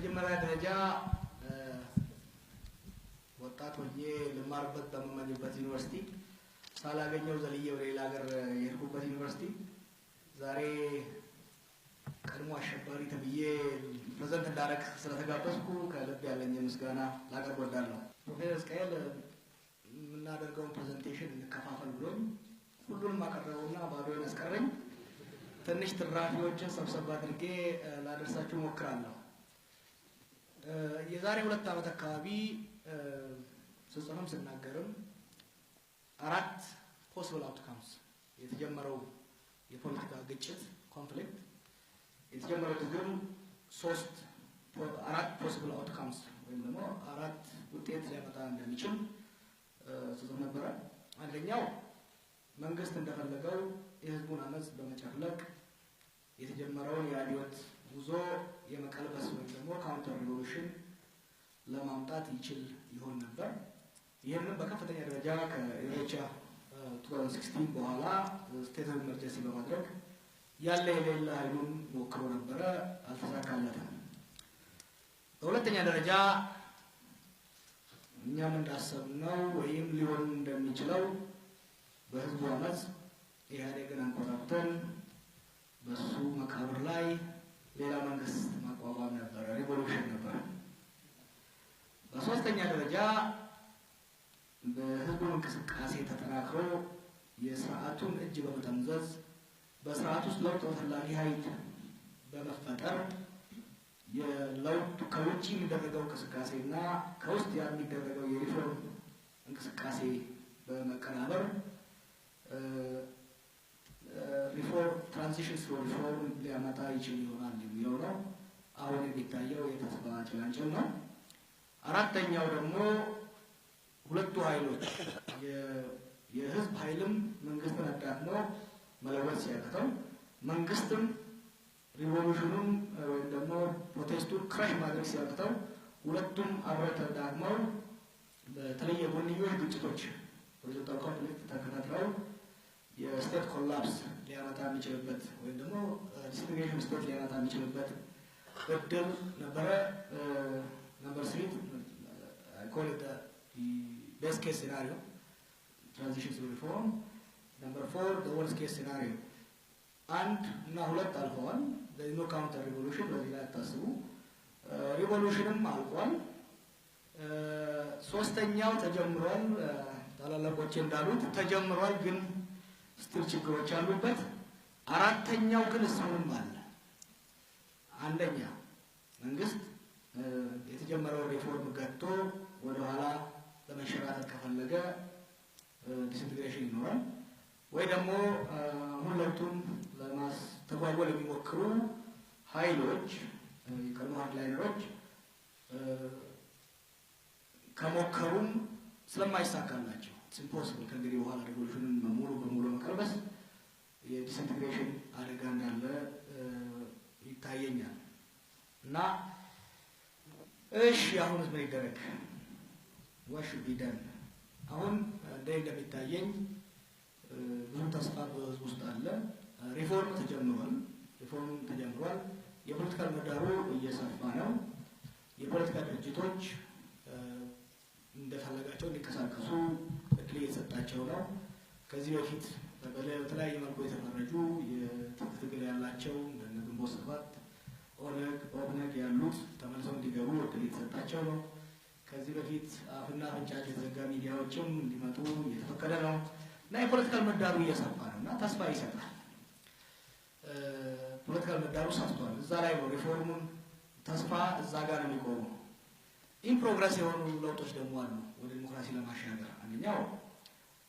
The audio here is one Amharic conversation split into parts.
በመጀመሪያ ደረጃ ወጣት ሆኜ ለማርበት በመማኝበት ዩኒቨርሲቲ ሳላገኘው ዘልዬ ወደ ሌላ ሀገር የሄድኩበት ዩኒቨርሲቲ ዛሬ ቀድሞ አሸባሪ ተብዬ ፕሬዘንት እንዳደረግ ስለተጋበዝኩ ከልብ ያለኝ ምስጋና ላቀርብ እወዳለሁ። ፕሮፌሰር እስቃኤል የምናደርገውን ፕሬዘንቴሽን እንከፋፈል ብሎኝ ሁሉንም አቀረበውና ባዶን አስቀረኝ። ትንሽ ትራፊዎችን ሰብሰብ አድርጌ ላደርሳችሁ ሞክራለሁ። የዛሬ 2 ዓመት አካባቢ ስጽፍም ስናገርም 4 ፖሲብል አውትካምስ የተጀመረው የፖለቲካ ግጭት ኮንፍሊክት የተጀመረው ትግል 4 ፖሲብል አውትካምስ ወይም ደግሞ 4 ውጤት ሊያመጣ እንደሚችል ጽፎ ነበር። አንደኛው መንግስት እንደፈለገው የህዝቡን አመጽ በመጨፍለቅ የተጀመረውን የአብዮት ጉዞ የመቀልበስ ወይም ደግሞ ካውንተር ሪቮሉሽን ለማምጣት ይችል ይሆን ነበር። ይሄንን በከፍተኛ ደረጃ ከኢሬቻ 2016 በኋላ ስቴት ኦፍ ኢመርጀንሲ በማድረግ ያለ የሌለ ኃይሉን ሞክሮ ነበር፣ አልተሳካለትም። በሁለተኛ ደረጃ እኛም እንዳሰብነው ወይም ሊሆን እንደሚችለው በህዝቡ አመጽ ኢህአዴግን አንኮራፍተን በሱ መቃብር ላይ ሌላ መንግስት ማቋቋም ነበር፣ ሪቮሉሽን ነበር። በሶስተኛ ደረጃ በህዝቡ እንቅስቃሴ ተጠናክሮ የስርዓቱን እጅ በመጠምዘዝ በስርዓቱ ውስጥ ለውጥ ፈላጊ ኃይል በመፈጠር የለውጥ ከውጭ የሚደረገው እንቅስቃሴና ከውስጥ የሚደረገው የሪፎርም እንቅስቃሴ በመቀናበር ሪፎርም ትራንዚሽን ስሩ ሪፎርም ሊያመጣ ይችል ይሆናል የሚለው ነው አሁን የሚታየው የተስፋ ጭላንጭል ነው። አራተኛው ደግሞ ሁለቱ ኃይሎች የህዝብ ኃይልም መንግስትን አዳክሞ መለወጥ ሲያቅተው መንግስትም ሪቮሉሽኑን ወይም ደግሞ ፕሮቴስቱን ክራሽ ማድረግ ሲያቅተው ሁለቱም አብረው ተዳክመው በተለየ ጎንዮሽ ግጭቶች ሆሪዞንታል ኮንፍሊክት ተከታትለው የስቴት ኮላፕስ ሊያመጣ የሚችልበት ወይም ደግሞ ዲስኢንቴግሬሽን ስቴት ሊያመጣ የሚችልበት እድል ነበረ። ነምበር 3 I call it the best case scenario, transition to reform. Number 4 the worst case scenario. And now ሁለት አልፈዋል። there is no counter revolution በዚህ ላይ አታስቡ። ሪቮሉሽንም አልቋል። ሶስተኛው ተጀምሯል። ታላላቆች እንዳሉት ተጀምሯል፣ ግን ስቲል ችግሮች አሉበት። አራተኛው ግን እሱንም አለ። አንደኛ መንግስት የተጀመረው ሪፎርም ገጥቶ ወደ ኋላ ለመሸራተት ከፈለገ ዲስኢንቴግሬሽን ይኖራል፣ ወይ ደግሞ ሁለቱም ለማስተጓጎል የሚሞክሩ ኃይሎች የቀድሞ ሃንድላይነሮች ከሞከሩም ስለማይሳካላቸው ኢምፖሲብል ከእንግዲህ በኋላ ሪቮሉሽንን ሙሉ በሙሉ መቀልበስ የዲስኢንቴግሬሽን አደጋ እንዳለ ይታየኛል። እና እሺ አሁንስ ምን ይደረግ? what should be done? አሁን እንደሚታየኝ ብዙ ተስፋ በህዝብ ውስጥ አለ። ሪፎርም ተጀምሯል። የፖለቲካል ምህዳሩ እየሰፋ ነው። የፖለቲካ ድርጅቶች እንደፈለጋቸው እንዲንቀሳቀሱ እድል እየተሰጣቸው ነው። ከዚህ በፊት በተለያየ መልኩ የተፈረጁ የትግል ያላቸው እንደ ግንቦት ሰባት ኦነግ ያሉት ተመልሰው እንዲገቡ እድል እየተሰጣቸው ነው። ከዚህ በፊት አፍና አፍንጫቸው የተዘጋ ሚዲያዎችም እንዲመጡ እየተፈቀደ ነው እና የፖለቲካል ምህዳሩ እየሰፋ ነው እና ተስፋ ይሰጣል። ፖለቲካል ምህዳሩ ሰፍቷል። እዛ ላይ ነው ሪፎርሙን ተስፋ እዛ ጋር ነው የሚቆመው። ኢን ፕሮግረስ የሆኑ ለውጦች ደግሞ አሉ ወደ ዲሞክራሲ ለማሻገር። አንደኛው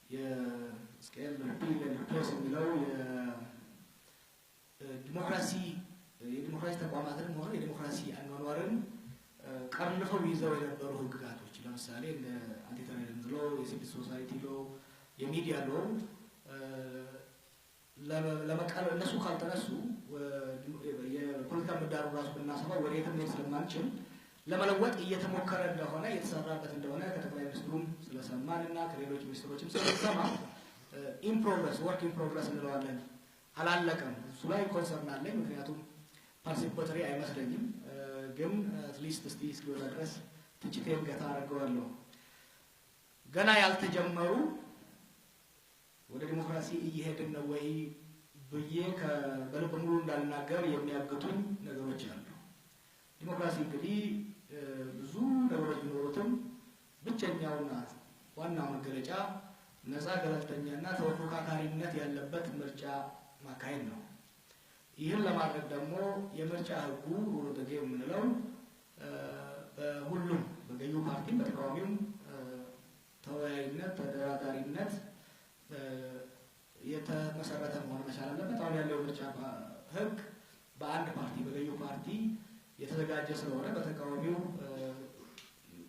የስኬል ሪፕሌስ የሚለው የዲሞክራሲ ተቋማትን ሆነ የዲሞክራሲ አኗኗርን ቀርንፈው ይዘው የነበሩ ህግጋቶች ለምሳሌ እንደ አንቲ ቴሮሪዝም ሎ፣ የሲቪል ሶሳይቲ ሎ፣ የሚዲያ ሎ ለመቃል እነሱ ካልተነሱ የፖለቲካ ምህዳሩ ራሱ ብናሰፋው ወደ የትም መሄድ ስለማንችል ለመለወጥ እየተሞከረ እንደሆነ እየተሰራበት እንደሆነ ከጠቅላይ ሚኒስትሩም ስለሰማንና ከሌሎች ሚኒስትሮችም ስለሰማ ኢን ፕሮግረስ ወርክ ኢን ፕሮግረስ እንለዋለን። አላለቀም። እሱ ላይ ኮንሰርን አለኝ፣ ምክንያቱም ፓርቲሲፓቶሪ አይመስለኝም። ግን አትሊስት እስቲ እስኪወጣ ድረስ ትችቴን ገታ አድርገዋለሁ። ገና ያልተጀመሩ ወደ ዲሞክራሲ እየሄድን ነው ወይ ብዬ በልብ ሙሉ እንዳልናገር የሚያግቱኝ ነገሮች አሉ። ዲሞክራሲ እንግዲህ ብዙ ነገሮች ቢኖሩትም ብቸኛውና ዋናው መገለጫ ነፃ ገለልተኛና ተፎካካሪነት ያለበት ምርጫ ማካሄድ ነው። ይህን ለማድረግ ደግሞ የምርጫ ህጉ ሩልስ የምንለው በሁሉም በገዢው ፓርቲ በተቃዋሚውም ተወያይነት ተደራዳሪነት የተመሰረተ መሆን መቻል አለበት። አሁን ያለው ምርጫ ህግ በአንድ ፓርቲ በገዢው ፓርቲ የተዘጋጀ ስለሆነ በተቃዋሚው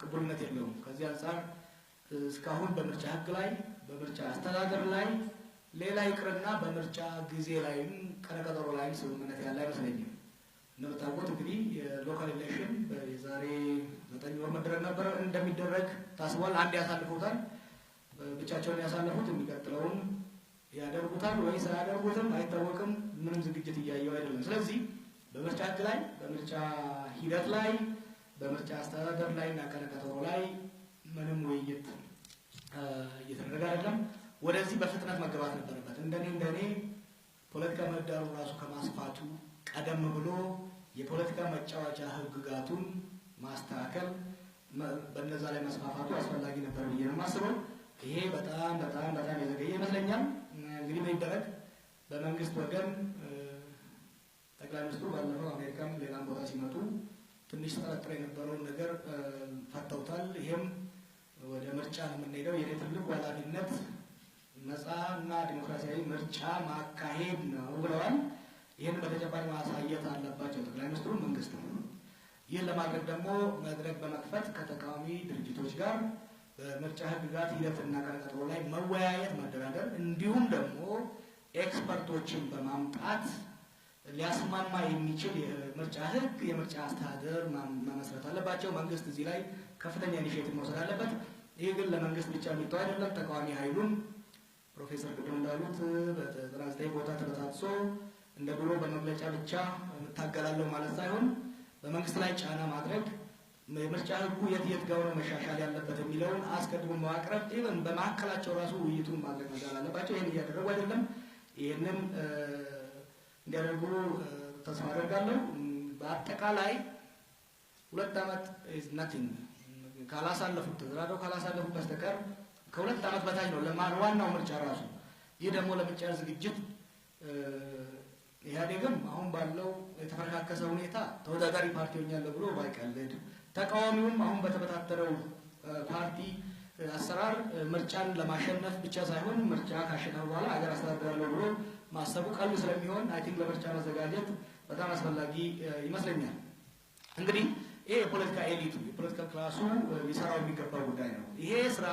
ቅቡልነት የለውም። ከዚህ አንፃር እስካሁን በምርጫ ህግ ላይ በምርጫ አስተዳደር ላይ ሌላ ይቅርና በምርጫ ጊዜ ላይም ቀነቀጠሮ ላይ ስምምነት ያለ አይመስለኝም። እንደምታውቁት እንግዲህ የሎካል ኢሌክሽን የዛሬ 9 ወር መደረግ ነበር እንደሚደረግ ታስቧል። አንድ ያሳልፉታል። ብቻቸውን ያሳልፉት የሚቀጥለውን ያደርጉታል ወይስ አያደርጉትም አይታወቅም። ምንም ዝግጅት እያየው አይደለም። ስለዚህ በምርጫ ህግ ላይ በምርጫ ሂደት ላይ በምርጫ አስተዳደር ላይ እና ቀነቀጠሮ ላይ ምንም ውይይት እየተደረገ አይደለም። ወደዚህ በፍጥነት መገባት ነበረበት። እንደኔ ፖለቲካ ምህዳሩ ራሱ ከማስፋቱ ቀደም ብሎ የፖለቲካ መጫወቻ ህግጋቱን ማስተካከል በእነዛ ላይ መስፋፋቱ አስፈላጊ ነበር ብዬ ነው የማስበው። ይሄ በጣም የዘገየ ይመስለኛል። እንግዲህ ምን ይደረግ በመንግስት ወገን ጠቅላይ ሚኒስትሩ ባለፈው አሜሪካም ሌላም ቦታ ሲመጡ ትንሽ ተጠራጥሮ የነበረውን ነገር ፈተውታል። ይሄም ወደ ምርጫ ነው የምንሄደው፣ የኔ ትልቁ ኃላፊነት ነፃና ዲሞክራሲያዊ ምርጫ ማካሄድ ነው ብለዋል። ይህን በተጨባጭ ማሳየት አለባቸው ጠቅላይ ሚኒስትሩ መንግስት ነው። ይህን ለማድረግ ደግሞ መድረክ በመክፈት ከተቃዋሚ ድርጅቶች ጋር በምርጫ ህግጋት ሂደትና ቀነቀጠሮ ላይ መወያየት መደራደር፣ እንዲሁም ደግሞ ኤክስፐርቶችን በማምጣት ሊያስማማ የሚችል የምርጫ ህግ የምርጫ አስተዳደር መመስረት አለባቸው። መንግስት እዚህ ላይ ከፍተኛ ኢኒሼቲቭ መውሰድ አለበት። ይህ ግን ለመንግስት ብቻ የሚተው አይደለም። ተቃዋሚ ኃይሉን ፕሮፌሰር ቅድም እንዳሉት በ99 ቦታ ተበታትሶ እንደ ድሮ በመግለጫ ብቻ እታገላለሁ ማለት ሳይሆን በመንግስት ላይ ጫና ማድረግ የምርጫ ህጉ የት ጋር ነው መሻሻል ያለበት የሚለውን አስቀድሞ ማቅረብ፣ ኢቨን በማዕከላቸው ራሱ ውይይቱን ማድረግ መቻል አለባቸው። ይህን እያደረጉ አይደለም። ይህንን እንዲያደርጉ ተስፋ አደርጋለሁ። በአጠቃላይ 2 ዓመት is nothing ካላሳለፉት ተደራድረው ካላሳለፉት በስተቀር ከ2 ዓመት በታች ነው ዋናው ምርጫ ራሱ። ይህ ደግሞ ለምርጫ ዝግጅት ኢህአዴግም አሁን ባለው የተፈረካከሰ ሁኔታ ተወዳዳሪ ፓርቲ ሆኛለሁ ብሎ ባይቀልድ፣ ተቃዋሚውም አሁን በተበታተረው ፓርቲ አሰራር ምርጫን ለማሸነፍ ብቻ ሳይሆን ምርጫ ካሸነፈ በኋላ ሀገር አስተዳድራለሁ ብሎ ማሰቡ ቀልድ ስለሚሆን አይ ቲንክ ለምርጫ መዘጋጀት በጣም አስፈላጊ ይመስለኛል። እንግዲህ ይሄ የፖለቲካ ኤሊቱ የፖለቲካ ክላሱ ሊሰራው የሚገባው ጉዳይ ነው። ይሄ ስራ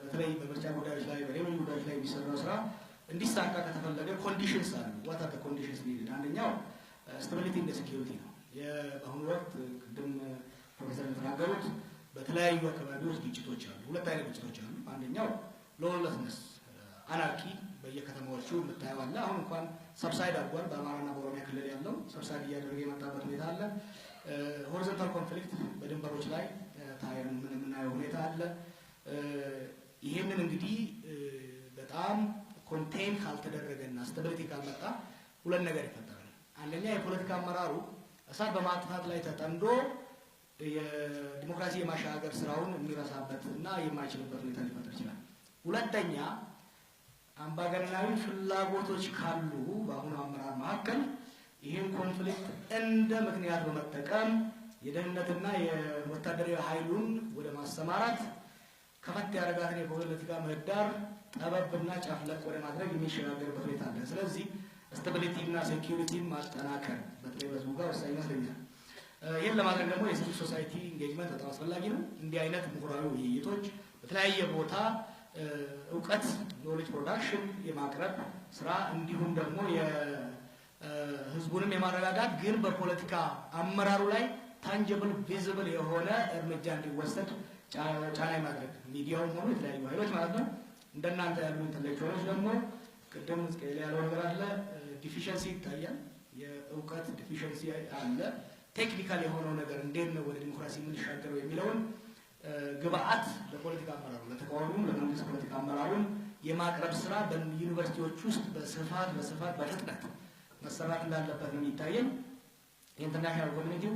በተለይ በምርጫ ጉዳዮች ላይ በሌሎች ጉዳዮች ላይ የሚሰራው ስራ እንዲሳካ ከተፈለገ ኮንዲሽንስ አሉ። ዋት አር ዘ ኮንዲሽንስ ኒድድ? አንደኛው ስታቢሊቲ ኤንድ ሴኩሪቲ ነው። በአሁኑ ወቅት ቅድም ፕሮፌሰር የተናገሩት በተለያዩ አካባቢዎች ግጭቶች አሉ። 2 አይነት ግጭቶች አሉ። አንደኛው ሎውለስነስ አናርኪ በየከተማዎቹ የምታየው አለ። አሁን እንኳን ሰብሳይድ አድርጓል። በአማራና በኦሮሚያ ክልል ያለው ሰብሳይድ እያደረገ የመጣበት ሁኔታ አለ። ሆሪዞንታል ኮንፍሊክት በድንበሮች ላይ ታየን የምናየው ሁኔታ አለ። ይሄንን እንግዲህ በጣም ኮንቴን ካልተደረገና ስታቢሊቲ ካልመጣ 2 ነገር ይፈጠራል። አንደኛ የፖለቲካ አመራሩ እሳት በማጥፋት ላይ ተጠምዶ የዲሞክራሲ የማሻገር ስራውን የሚረሳበት እና የማይችልበት ሁኔታ ሊፈጠር ይችላል። ሁለተኛ አምባገነናዊ ፍላጎቶች ካሉ በአሁኑ አመራር መካከል ይህን ኮንፍሊክት እንደ ምክንያት በመጠቀም የደህንነትና የወታደራዊ ኃይሉን ወደ ማሰማራት ከፈት ያደረጋትን የፖለቲካ ምህዳር ጠበብና ጫፍለቅ ወደ ማድረግ የሚሸጋገርበት ሁኔታ አለ። ስለዚህ ስታቢሊቲ እና ሴኩሪቲን ማጠናከር በተለይ በህዝቡ ጋር ወሳኝ ይመስለኛል። ይህን ለማድረግ ደግሞ የሲቪል ሶሳይቲ ኢንጌጅመንት በጣም አስፈላጊ ነው። እንዲህ አይነት ምሁራዊ ውይይቶች በተለያየ ቦታ እውቀት ኖሌጅ ፕሮዳክሽን የማቅረብ ስራ እንዲሁም ደግሞ የህዝቡንም የማረጋጋት ግን በፖለቲካ አመራሩ ላይ ታንጀብል ቪዚብል የሆነ እርምጃ እንዲወሰድ ጫና ማድረግ ሚዲያውም ሆኖ የተለያዩ ኃይሎች ማለት ነው። እንደናንተ ያሉ ኢንተሌክቹዋሎች ደግሞ ቅድም ያለው ነገር አለ፣ ዲፊሸንሲ ይታያል፣ የእውቀት ዲፊሸንሲ አለ። ቴክኒካል የሆነው ነገር እንዴት ነው ወደ ዲሞክራሲ ምን ይሻገረው የሚለውን ግብአት ለፖለቲካ አመራሩ ለተቃዋሚው ለመንግስት ፖለቲካ አመራሩን የማቅረብ ስራ በዩኒቨርሲቲዎች ውስጥ በስፋት በፍጥነት መሰራት እንዳለበት ነው የሚታየው። ኢንተርናሽናል ኮሚኒቲው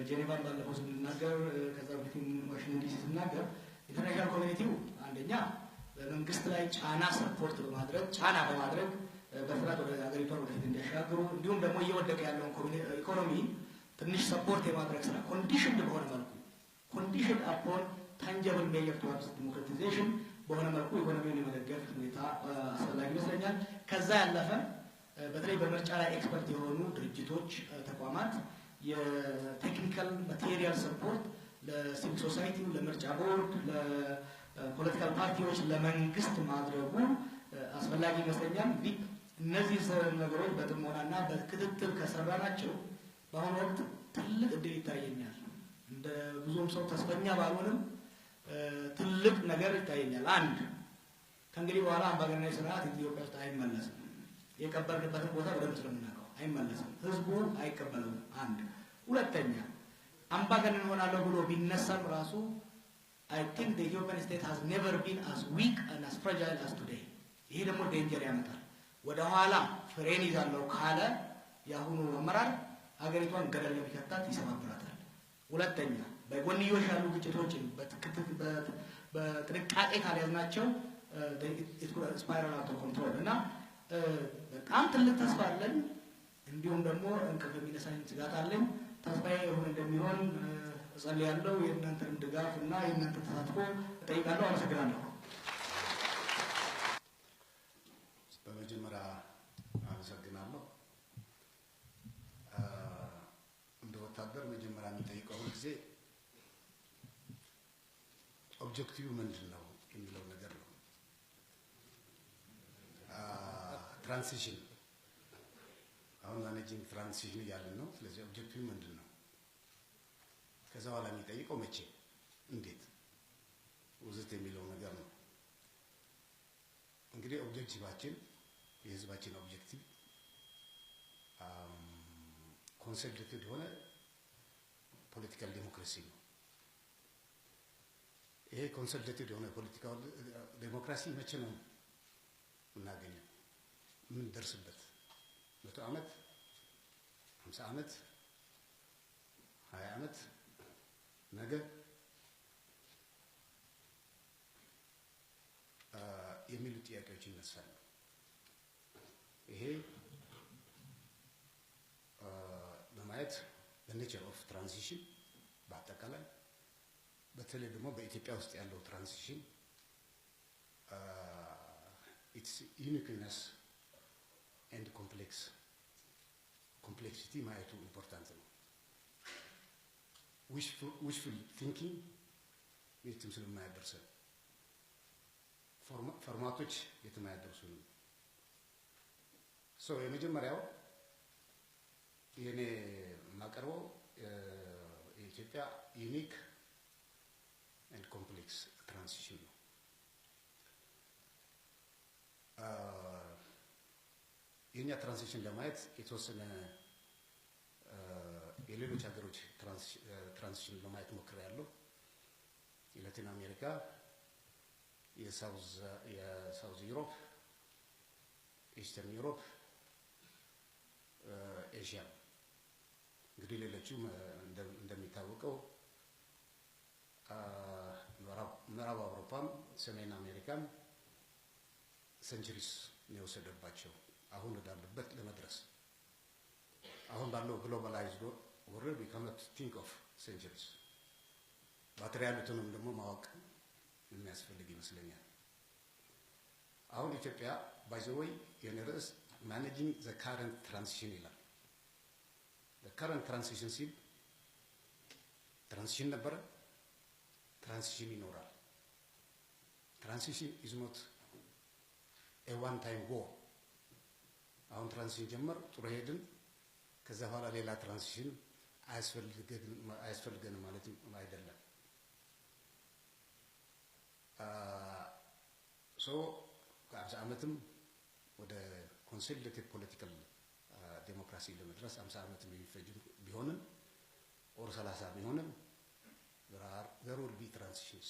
ጄኔቫን ባለፈው ስንናገር ከዛ በፊት ዋሽንግተን ዲሲ ስንናገር ኢንተርናሽናል ኮሚኒቲው አንደኛ በመንግስት ላይ ጫና በማድረግ በፍጥነት ወደ ሀገሪቷን ወደፊት እንዲያሻግሩ እንዲሁም ደግሞ እየወደቀ ያለውን ኢኮኖሚ ትንሽ ሰፖርት የማድረግ ስራ ኮንዲሽን በሆነ መልኩ ኮንዲሽን አፖን ታንጀብል ሜጀር ቱዋርድስ ዲሞክራቲዜሽን በሆነ መልኩ ኢኮኖሚውን የመደገፍ ሁኔታ አስፈላጊ ይመስለኛል። ከዛ ያለፈ በተለይ በምርጫ ላይ ኤክስፐርት የሆኑ ድርጅቶች ተቋማት የቴክኒካል ማቴሪያል ሰፖርት ለሲቪል ሶሳይቲ ለምርጫ ቦርድ ለፖለቲካል ፓርቲዎች ለመንግስት ማድረጉ አስፈላጊ ይመስለኛል። እነዚህ ነገሮች በጥሞናና በክትትል ከሰራናቸው በአሁኑ ወቅት ትልቅ እድል ይታየኛል። እንደ ብዙም ሰው ተስፈኛ ባልሆንም ትልቅ ነገር ይታየኛል። አንድ ከእንግዲህ በኋላ አምባገነናዊ ስርዓት ኢትዮጵያ ውስጥ አይመለስም። የቀበርንበትን ቦታ በደንብ ስለምናውቀው አይመለስም። ህዝቡ አይቀበለውም። አንድ ሁለተኛ አምባገነን ሆናለሁ ብሎ ቢነሳም ራሱ I think the Ethiopian state has never been as weak and as fragile as today. ይሄ ደግሞ ዴንጀር ያመጣል። ወደ ኋላ ፍሬን ይዛለው ካለ ያሁኑ አመራር ሀገሪቷን ገደል ለሚከታት ይሰማብራታል። ሁለተኛ በጎንዮሽ ያሉ ግጭቶችን በጥንቃቄ ካልያዝናቸው ስፓይራል አውት ኦፍ ኮንትሮል እና በጣም ትልቅ ተስፋ አለን። እንዲሁም ደግሞ እንቅልፍ የሚነሳኝ ስጋት አለኝ። ተስፋዬ ይሁን እንደሚሆን እጸልያለሁ። የእናንተን ድጋፍ እና የእናንተን ተሳትፎ እጠይቃለሁ። አመሰግናለሁ። በመጀመሪያ አመሰግናለሁ። እንደ ወታደር መጀመሪያ የምጠይቀው ጊዜ ኦብጀክቲቭ ምንድነው የሚለው ነገር ነው። ትራንዚሽን አሁን ማኔጂንግ ትራንዚሽን ያለን ነው። ስለዚህ ኦብጀክቲቭ ምንድነው? ከዛ በኋላ የሚጠይቀው መቼ፣ እንዴት ወዘተ የሚለው ነገር ነው። እንግዲህ ኦብጀክቲቫችን የህዝባችን ኦብጀክቲቭ ኮንሰልትድ ሆነ ፖለቲካል ዲሞክራሲ ነው። ይሄ ኮንሰልትድ የሆነ ፖለቲካል ዲሞክራሲ መቼ ነው እናገኘው? ምን ደርስበት? 100 ዓመት 50 ዓመት 20 ዓመት ነገ የሚሉ ጥያቄዎች ይነሳሉ። ይሄ በማየት በኔቸር ኦፍ ትራንዚሽን በአጠቃላይ በተለይ ደግሞ በኢትዮጵያ ውስጥ ያለው ትራንዚሽን ኢትስ ዩኒክነስ ኤንድ ኮምፕሌክሲቲ ማየቱ ኢምፖርታንት ነው። ዊሽፉል ቲንኪንግ የትም ስለማያደርሰን ፎርማቶች የትም አያደርሱን። የመጀመሪያው የኔ የማቀርበው የኢትዮጵያ ዩኒክ ኤንድ ኮምፕሌክስ ትራንዚሽን ነው። የኛ ትራንዚሽን ለማየት የተወሰነ የሌሎች ሀገሮች ትራንዚሽን ለማየት ሞክሬያለሁ። የላቲን አሜሪካ፣ የሳውዝ ዩሮፕ፣ ኢስተርን ዩሮፕ፣ ኤዥያ። እንግዲህ ሌሎቹም እንደሚታወቀው ምዕራብ አውሮፓም ሰሜን አሜሪካም ሴንቸሪስ ነው የወሰደባቸው አሁን ወዳሉበት ለመድረስ። አሁን ባለው ግሎባላይዝድ ወርልድ we cannot think of centuries ማቴሪያሉንም ደግሞ ማወቅ የሚያስፈልግ ይመስለኛል። አሁን ኢትዮጵያ by the way የኔ ርዕስ managing the current transition ይላል። the current transition ሲል ትራንዚሽን ነበረ፣ ትራንዚሽን ይኖራል። ትራንዚሽን is not a one time war። አሁን ትራንዚሽን ጀመር ጥሩ ሄድን፣ ከዛ በኋላ ሌላ ትራንዚሽን አያስፈልገንም ማለት አይደለም። ከ50 ዓመትም ወደ ኮንሶሊዴትድ ፖለቲካል ዴሞክራሲ ለመድረስ 50 ዓመት የሚፈጅ ቢሆንም ኦር 30 ቢሆንም there will be transitions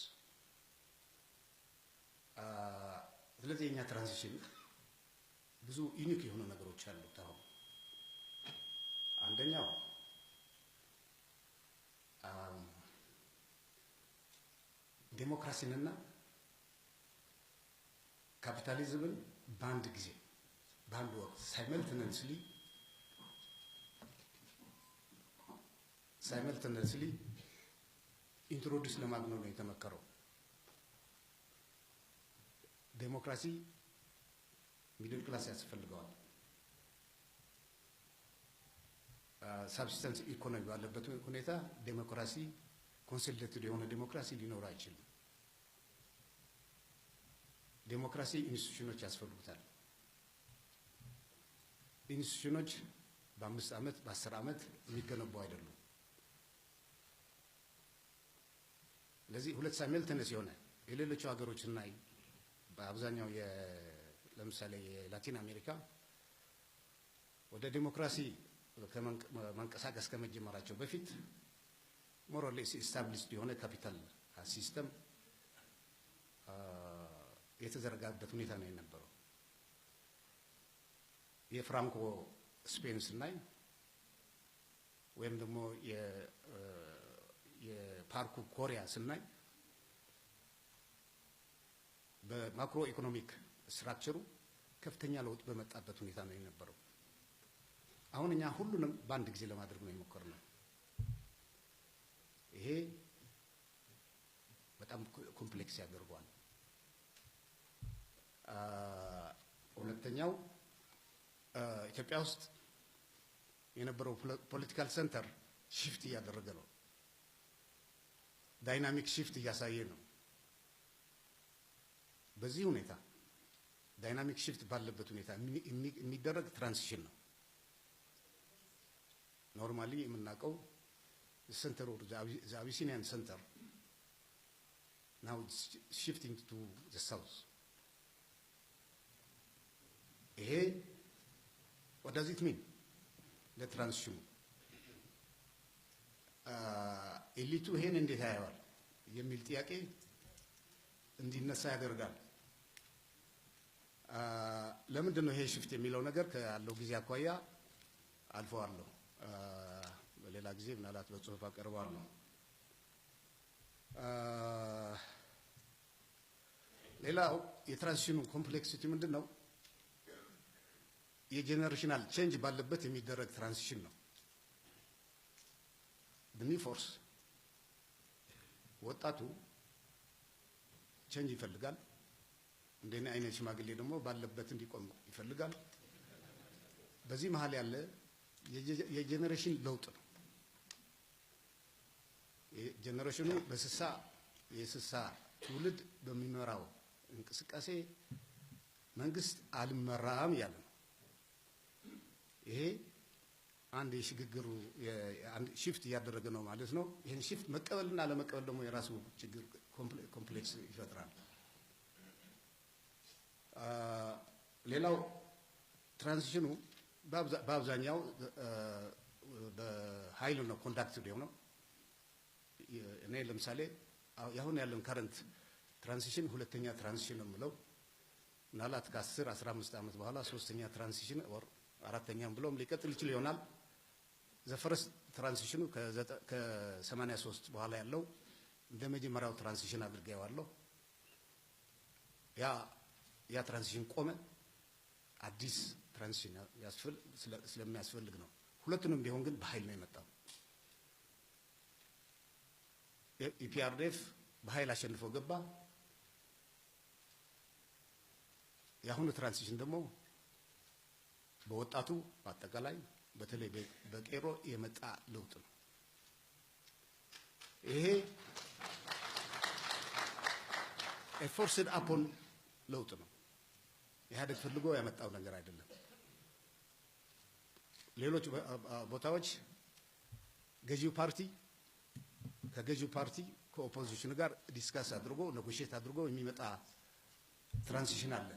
ስለዚህ የኛ ትራንዚሽን ብዙ ዩኒክ የሆኑ ነገሮች አሉት አሁን አንደኛው ዴሞክራሲንና ካፒታሊዝምን በአንድ ጊዜ በአንድ ወቅት ሳይመልተነስሊ ኢንትሮዲዩስ ለማድረግ ነው የተመከረው ዴሞክራሲ ሚድል ክላስ ያስፈልገዋል ሳብስታንስ ኢኮኖሚ ባለበት ሁኔታ ዴሞክራሲ ኮንሶሊዴትድ የሆነ ዴሞክራሲ ሊኖር አይችልም ዴሞክራሲ ኢንስቲትዩሽኖች ያስፈልጉታል ኢንስቲትዩሽኖች በ5 ዓመት በ10 ዓመት የሚገነቡ አይደሉም ለዚህ ሁለት ሳይመልተነስ የሆነ የሌሎች ሀገሮችና በአብዛኛው ለምሳሌ የላቲን አሜሪካ ወደ ዲሞክራሲ መንቀሳቀስ ከመጀመራቸው በፊት ሞር ኦር ሌስ ኢስታብሊሽድ የሆነ ካፒታል ሲስተም የተዘረጋበት ሁኔታ ነው የነበረው የፍራንኮ ስፔን ስናይ ወይም ደግሞ የፓርኩ ኮሪያ ስናይ በማክሮ ኢኮኖሚክ ስትራክቸሩ ከፍተኛ ለውጥ በመጣበት ሁኔታ ነው የነበረው አሁን እኛ ሁሉንም በአንድ ጊዜ ለማድረግ ነው የሞከርነው ይሄ በጣም ኮምፕሌክስ ያደርገዋል ሁለተኛው ኢትዮጵያ ውስጥ የነበረው ፖለቲካል ሴንተር ሽፍት እያደረገ ነው ዳይናሚክ ሽፍት እያሳየ ነው በዚህ ሁኔታ ዳይናሚክ ሽፍት ባለበት ሁኔታ የሚደረግ ትራንዚሽን ነው ኖርማሊ የምናውቀው ሴንተር ኦፍ ዘ አቢሲኒያን ሴንተር now it's shifting to the south ይሄ what does it mean the transition ኤሊቱ ይሄን እንዴት ያያዋል የሚል ጥያቄ እንዲነሳ ያደርጋል ለምንድን ነው ይሄ ሽፍት የሚለው ነገር ካለው ጊዜ አኳያ አልፈዋለሁ በሌላ ጊዜ ምናልባት በጽሁፍ አቀርባለሁ ሌላው የትራንዚሽኑ ኮምፕሌክሲቲ ምንድነው የጄነሬሽናል ቼንጅ ባለበት የሚደረግ ትራንዚሽን ነው the force ወጣቱ ቼንጅ ይፈልጋል እንደኔ አይነት ሽማግሌ ደግሞ ባለበት እንዲቆም ይፈልጋል በዚህ መሃል ያለ የጄነሬሽን ለውጥ ነው የጄነሬሽኑ የስሳ ትውልድ በሚመራው እንቅስቃሴ መንግስት አልመራም ያለ ነው ይሄ አንድ የሽግግሩ አንድ ሽፍት ያደረገ ነው ማለት ነው ይሄን ሽፍት መቀበልና ለመቀበል ደግሞ የራሱ ችግር ኮምፕሌክስ ይፈጥራል ሌላው ትራንዚሽኑ በአብዛኛው በኃይል ነው ኮንዳክትድ የሆነው እኔ ለምሳሌ አሁን ያለን ከረንት ትራንዚሽን ሁለተኛ ትራንዚሽን ነው የምለው ምናልባት ከ10 15 ዓመት በኋላ ሶስተኛ ትራንዚሽን ኦር አራተኛም ብሎም ሊቀጥል ይችላል ይሆናል ዘፈረስ ትራንዚሽኑ ከ83 በኋላ ያለው እንደመጀመሪያው ትራንዚሽን አድርገዋለሁ ያ ትራንዚሽን ቆመ አዲስ ትራንዚሽን ስለሚያስፈልግ ነው ሁለቱንም ቢሆን ግን በኃይል ነው የመጣው ኢፒአርዲኤፍ በኃይል አሸንፎ ገባ ያሁኑ ትራንዚሽን ደግሞ በወጣቱ አጠቃላይ በተለይ በቄሮ የመጣ ለውጥ ነው ይሄ ኤፎርስድ አፖን ለውጥ ነው ኢህአዴግ ፈልጎ ያመጣው ነገር አይደለም ሌሎች ቦታዎች ገዢው ፓርቲ ከገዢው ፓርቲ ከኦፖዚሽኑ ጋር ዲስካስ አድርጎ ኔጎሺዬት አድርጎ የሚመጣ ትራንዚሽን አለ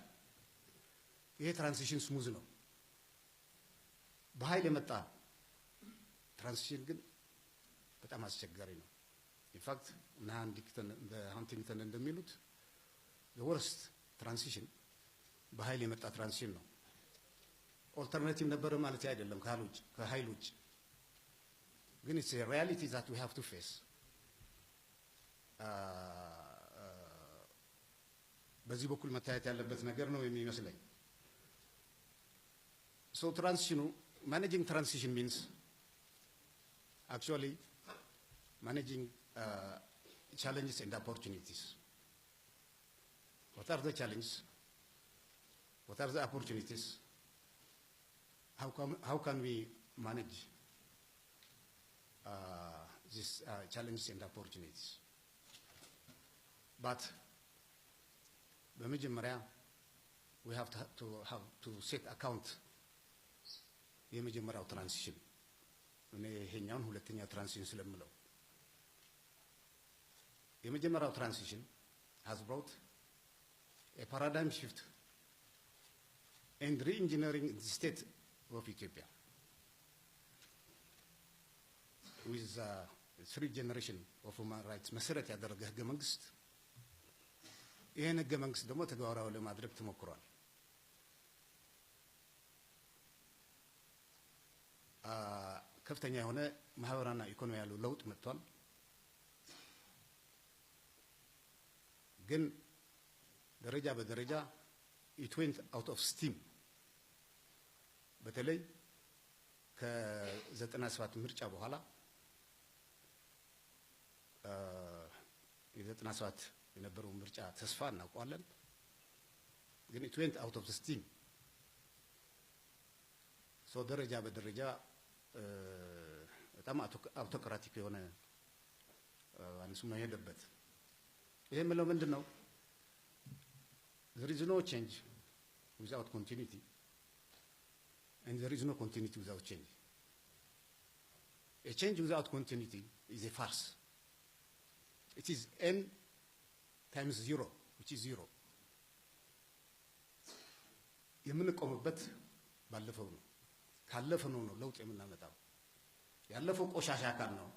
ይሄ ትራንዚሽን ስሙዝ ነው በኃይል የመጣ ትራንዚሽን ግን በጣም አስቸጋሪ ነው። ኢንፋክት ሃንቲንግተን እንደሚሉት the worst transition በኃይል የመጣ ትራንዚሽን ነው። ኦልተርናቲቭ ነበር ማለት አይደለም ከኃይል ውጭ ግን it's a reality that we have to face በዚህ በኩል መታየት ያለበት ነገር ነው የሚመስለኝ። so managing transition means actually managing challenges and opportunities. What are the challenges? What are the opportunities? How can we manage these challenges and opportunities? But በመጀመሪያ we have to set account የመጀመሪያው ትራንዚሽን እኔ ይሄኛውን ሁለተኛው ትራንዚሽን ስለምለው የመጀመሪያው ትራንዚሽን has brought a paradigm shift and re-engineering the state of Ethiopia with 3 generation of human rights መሰረት ያደረገ ህገ መንግስት ይሄን ህገ መንግስት ደግሞ ተግባራዊ ለማድረግ ተሞክሯል። ከፍተኛ የሆነ ማህበራዊና ኢኮኖሚያዊ ለውጥ መጥቷል። ግን ደረጃ በደረጃ it went out of steam በተለይ ከ97 ምርጫ በኋላ የ97 የነበረው ምርጫ ተስፋ እናውቀዋለን። ግን it went out of the steam so ደረጃ በደረጃ በጣም አውቶክራቲክ የሆነ አንሱ መሄደበት ይሄ ምለው ምንድነው? there is no change without continuity and there is no continuity without change. A change without continuity is a farce. It is n times 0 which is 0. የምንቆምበት ባለፈው ነው ካለፈው ነው ለውጥ የምናመጣው ያለፈው ቆሻሻ አካል ነው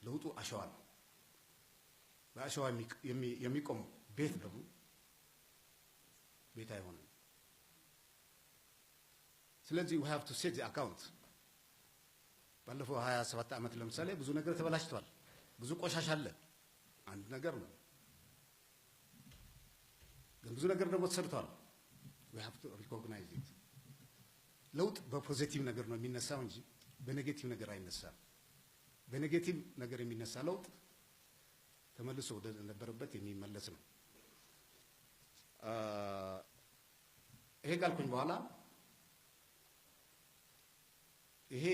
ለውጡ አሸዋ ነው በአሸዋ የሚቆም ቤት ደግሞ ቤት አይሆንም ስለዚህ we have to set the account ባለፈው 27 ዓመት ለምሳሌ ብዙ ነገር ተበላሽቷል ብዙ ቆሻሻ አለ አንድ ነገር ነው ግን ብዙ ነገር ደግሞ ተሰርቷል we have to recognize it ለውጥ በፖዚቲቭ ነገር ነው የሚነሳው እንጂ በኔጌቲቭ ነገር አይነሳም በኔጌቲቭ ነገር የሚነሳ ለውጥ ተመልሶ ወደ ነበረበት የሚመለስ ነው ይሄ ካልኩኝ በኋላ ይሄ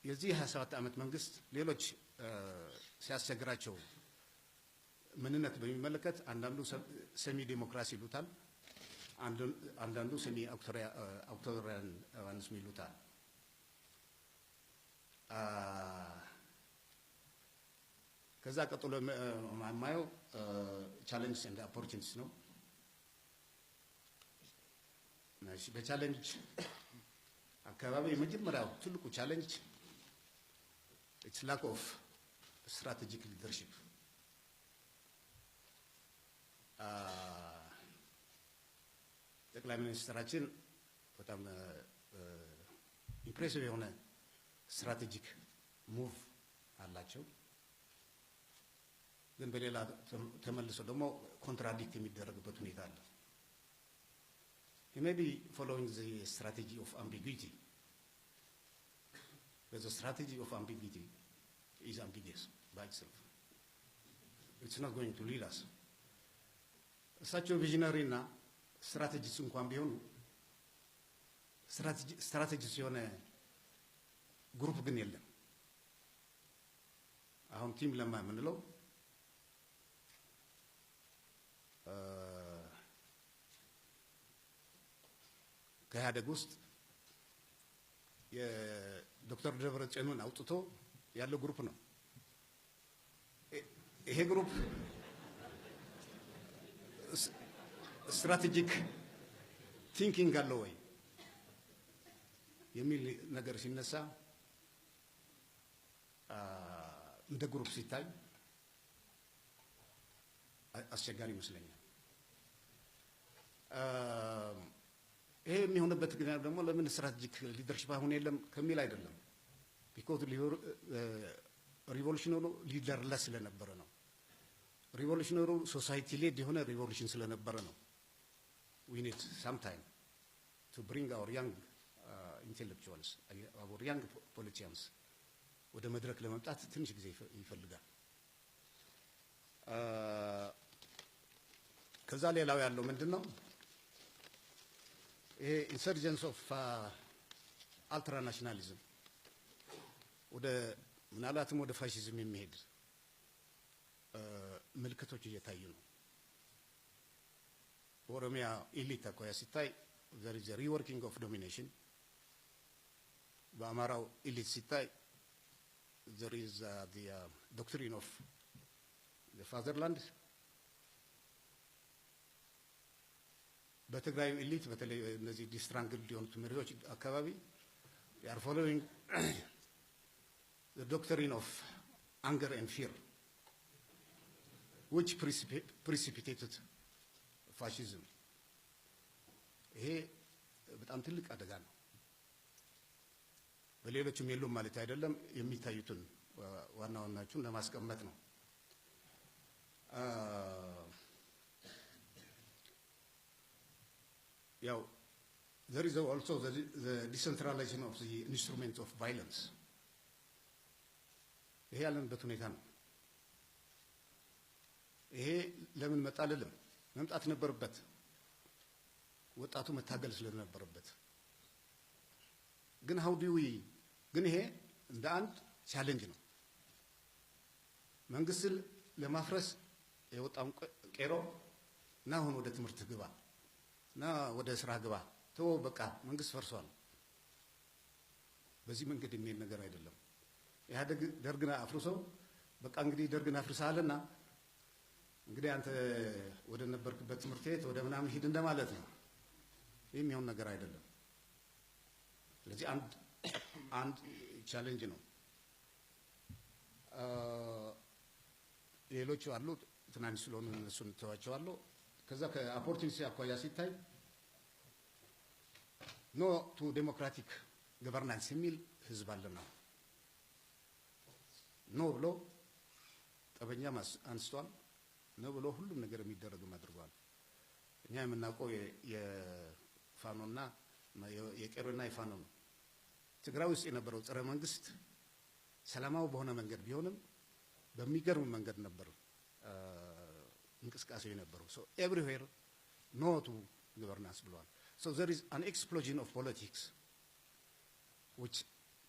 የዚህ 27 ዓመት መንግስት ሌሎች ሲያስቸግራቸው ምንነት በሚመለከት አንዳንዱ ሰሚ ዲሞክራሲ ይሉታል አንዳንዱ ሰሚ አውቶሪታሪያን አንስ ይሉታል ከዛ ቀጥሎ ማማየው ቻሌንጅስ ኤንድ ኦፖርቹኒቲስ ነው በቻሌንጅ አካባቢ የመጀመሪያው ትልቁ ቻሌንጅ it's lack of strategic leadership ጠቅላይ ሚኒስትራችን በጣም ኢምፕሬሲቭ የሆነ ስትራቴጂክ ሙቭ አላቸው ግን በሌላ ተመልሶ ደግሞ ኮንትራዲክት የሚደረግበት ሁኔታ አለ he may be following the strategy of ambiguity but the strategy of ambiguity is ambiguous by itself it's not going to lead us እሳቸው ቪዥነሪ እና ስትራቴጂስ እንኳን ቢሆኑ ስትራቴጂስ የሆነ ግሩፕ ግን የለም አሁን ቲም ለማ የምንለው ከኢህአዴግ ውስጥ የዶክተር ደብረጽዮንን አውጥቶ ያለው ግሩፕ ነው ይሄ ግሩፕ ስትራቴጂክ ቲንኪንግ አለው ወይ የሚል ነገር ሲነሳ እንደ ግሩፕ ሲታይ አስቸጋሪ ይመስለኛል። ይሄ የሚሆንበት ግን ደግሞ ለምን ስትራቴጂክ ሊደርሺፕ አሁን የለም ከሚል አይደለም። ቢኮዝ ሪቮሉሽነሩ ሊደርለስ ስለነበረ ነው። ሪቮሉሽነሩ ሶሳይቲ ሌድ የሆነ ሪቮሉሽን ስለነበረ ነው። we need some time to bring our young intellectuals, our young politicians ወደ መድረክ ለመምጣት ትንሽ ጊዜ ይፈልጋል። ከዛ ሌላው ያለው ምንድነው? ይሄ ኢንሰርጀንስ ኦፍ አልትራ ናሽናሊዝም ወደ ምናልባትም ወደ ፋሺዝም የሚሄድ ምልክቶች እየታዩ ነው። በኦሮሚያ ኢሊት አኳያ ሲታይ there is a reworking of domination። በአማራው ኢሊት ሲታይ there is the doctrine of the fatherland። በትግራይ ኢሊት በተለይ እነዚህ ዲስትራንግልድ የሆኑት መሪዎች አካባቢ they are following the doctrine of anger and fear which precipitated fascism። ይሄ በጣም ትልቅ አደጋ ነው። በሌሎችም የሉም ማለት አይደለም፣ የሚታዩትን ዋና ዋናዎቹን ለማስቀመጥ ነው። ያው there is also the decentralization of the instruments of violence። ይሄ ያለንበት ሁኔታ ነው። ይሄ ለምን መጣልልም መምጣት ነበረበት። ወጣቱ መታገል ስለነበረበት ግን how do we ግን ይሄ እንደ አንድ ቻሌንጅ ነው። መንግስት ለማፍረስ የወጣው ቄሮ እና አሁን ወደ ትምህርት ግባ እና ወደ ስራ ግባ ተው በቃ መንግስት ፈርሷል። በዚህ መንገድ የሚሄድ ነገር አይደለም። ኢህአዴግ ደርግን አፍርሶ በቃ እንግዲህ ደርግን አፍርሰሃልና እንግዲህ አንተ ወደ ነበርክበት ትምህርት ቤት ወደ ምናምን ሂድ እንደማለት ነው። ይሄ የሚሆን ነገር አይደለም። ስለዚህ አንድ ቻሌንጅ ነው። ሌሎቹ አሉ ትናንሽ ስለሆኑ እነሱን ተዋቸዋለሁ። ከዛ ከኦፖርቹኒቲ አኳያ ሲታይ ኖ ቱ ዴሞክራቲክ ገቨርናንስ የሚል ህዝብ አለና ኖ ብሎ ጠበኛ አንስቷል። ነው ብሎ ሁሉም ነገር የሚደረግም አድርጓል። እኛ የምናውቀው የፋኖና የቄሮና የፋኖ ነው። ትግራይ ውስጥ የነበረው ጸረ መንግስት ሰላማዊ በሆነ መንገድ ቢሆንም በሚገርም መንገድ ነበር እንቅስቃሴ የነበረው። so everywhere no to governance ብለዋል። so there is an explosion of politics which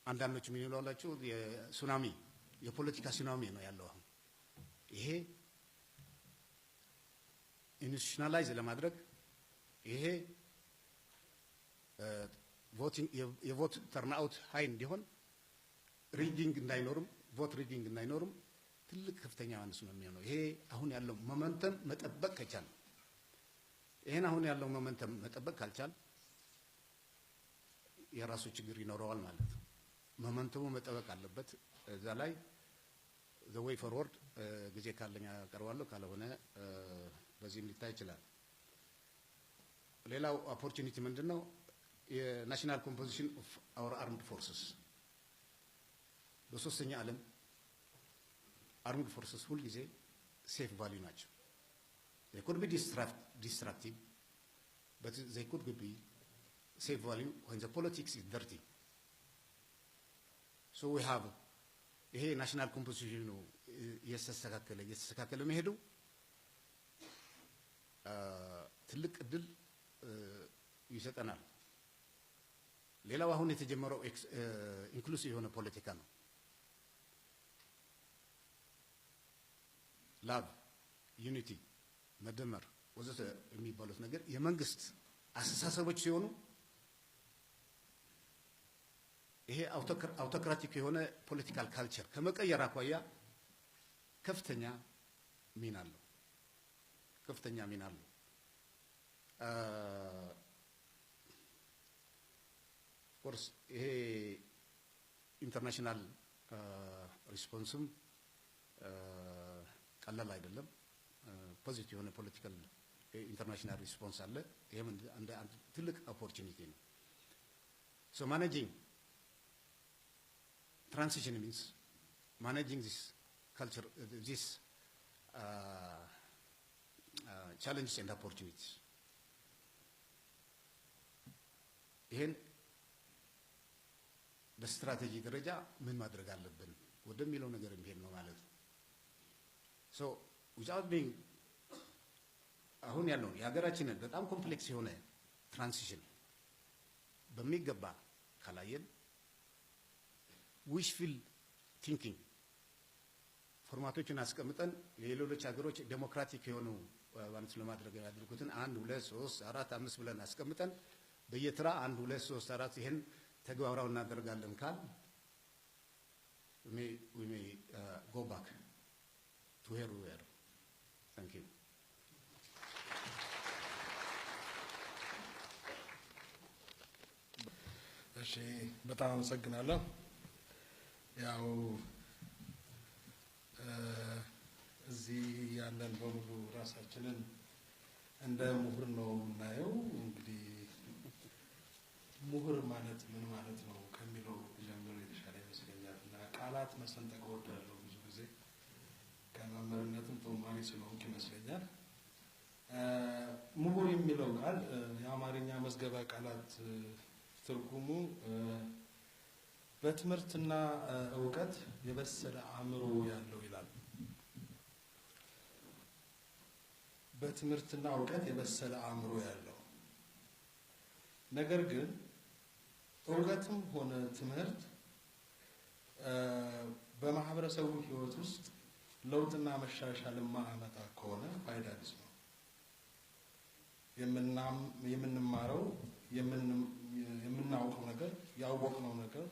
አንዳንዶች ምን ይላሉ? የሱናሚ የፖለቲካ ሱናሚ ነው ያለው አሁን። ይሄ ኢንስቲቱሽናላይዝ ለማድረግ ይሄ ቮቲንግ የቮት ተርናውት ሃይ እንዲሆን ሪዲንግ እንዳይኖርም ቮት ሪዲንግ እንዳይኖርም ትልቅ ከፍተኛ አንስ ነው የሚሆነው። ይሄ አሁን ያለው ሞመንተም መጠበቅ ከቻለ ይሄን አሁን ያለው ሞመንተም መጠበቅ ካልቻለ የራሱ ችግር ይኖረዋል ማለት ነው። ሞመንተሙ መጠበቅ አለበት። እዛ ላይ the way forward ጊዜ ካለኛ አቀርባለሁ፣ ካልሆነ በዚህም ሊታይ ይችላል። ሌላው ኦፖርቹኒቲ ምንድነው? የናሽናል ኮምፖዚሽን ኦፍ አወር አርምድ ፎርስስ። በሶስተኛ ዓለም አርምድ ፎርስስ ሁል ጊዜ ሴፍ ቫልዩ ናቸው። they could be destructive but they could be safe value when the politics is dirty. so we have ይሄ ናሽናል ኮምፖዚሽኑ እየተስተካከለ መሄዱ ትልቅ እድል ይሰጠናል። ሌላው አሁን የተጀመረው ኢንክሉሲቭ የሆነ ፖለቲካ ነው። ላቭ፣ ዩኒቲ፣ መደመር ወዘተ የሚባሉት ነገር የመንግስት አስተሳሰቦች ሲሆኑ ይሄ አውቶክራቲክ የሆነ ፖለቲካል ካልቸር ከመቀየር አኳያ ከፍተኛ ሚና አለው። ኮርስ ይሄ ኢንተርናሽናል ሪስፖንስም ቀላል አይደለም። ፖዚቲቭ የሆነ ፖለቲካል ኢንተርናሽናል ሪስፖንስ አለ። ይሄም አንድ ትልቅ ኦፖርቹኒቲ ነው። So managing transition means managing this culture, this challenges and opportunities. ይሄን በስትራቴጂ ደረጃ ምን ማድረግ አለብን ወደሚለው ነገር የሚሄድ ነው ማለት ነው። So without being አሁን ያለውን የሀገራችንን በጣም ኮምፕሌክስ የሆነ ትራንዚሽን በሚገባ ካላየን ዊሽፉል ቲንኪንግ ፎርማቶችን አስቀምጠን የሌሎች ሀገሮች ዴሞክራቲክ የሆኑ ማለት ለማድረግ ያድርጉትን 1 2 3 4 5 ብለን አስቀምጠን በየትራ 1 2 3 4 ይሄን ተግባራው እናደርጋለን ካል we may go back to where we were. Thank you. እሺ በጣም አመሰግናለሁ። ያው እዚህ ያለን በሙሉ ራሳችንን እንደ ምሁር ነው የምናየው። እንግዲህ ምሁር ማለት ምን ማለት ነው ከሚለው ጀምሮ የተሻለ ይመስለኛል እና ቃላት መሰንጠቅ እወዳለሁ ብዙ ጊዜ ከመምህርነትም ተማሪ ስለሆንኩ ይመስለኛል። ምሁር የሚለው ቃል የአማርኛ መዝገበ ቃላት ትርጉሙ በትምህርትና ዕውቀት የበሰለ አእምሮ ያለው ይላል። በትምህርትና ዕውቀት የበሰለ አእምሮ ያለው ነገር ግን ዕውቀትም ሆነ ትምህርት በማህበረሰቡ ህይወት ውስጥ ለውጥና መሻሻል ማያመጣ ከሆነ ፋይዳ ቢስ ነው። የምንማረው የምናውቀው ነገር ያወቅነው ነገር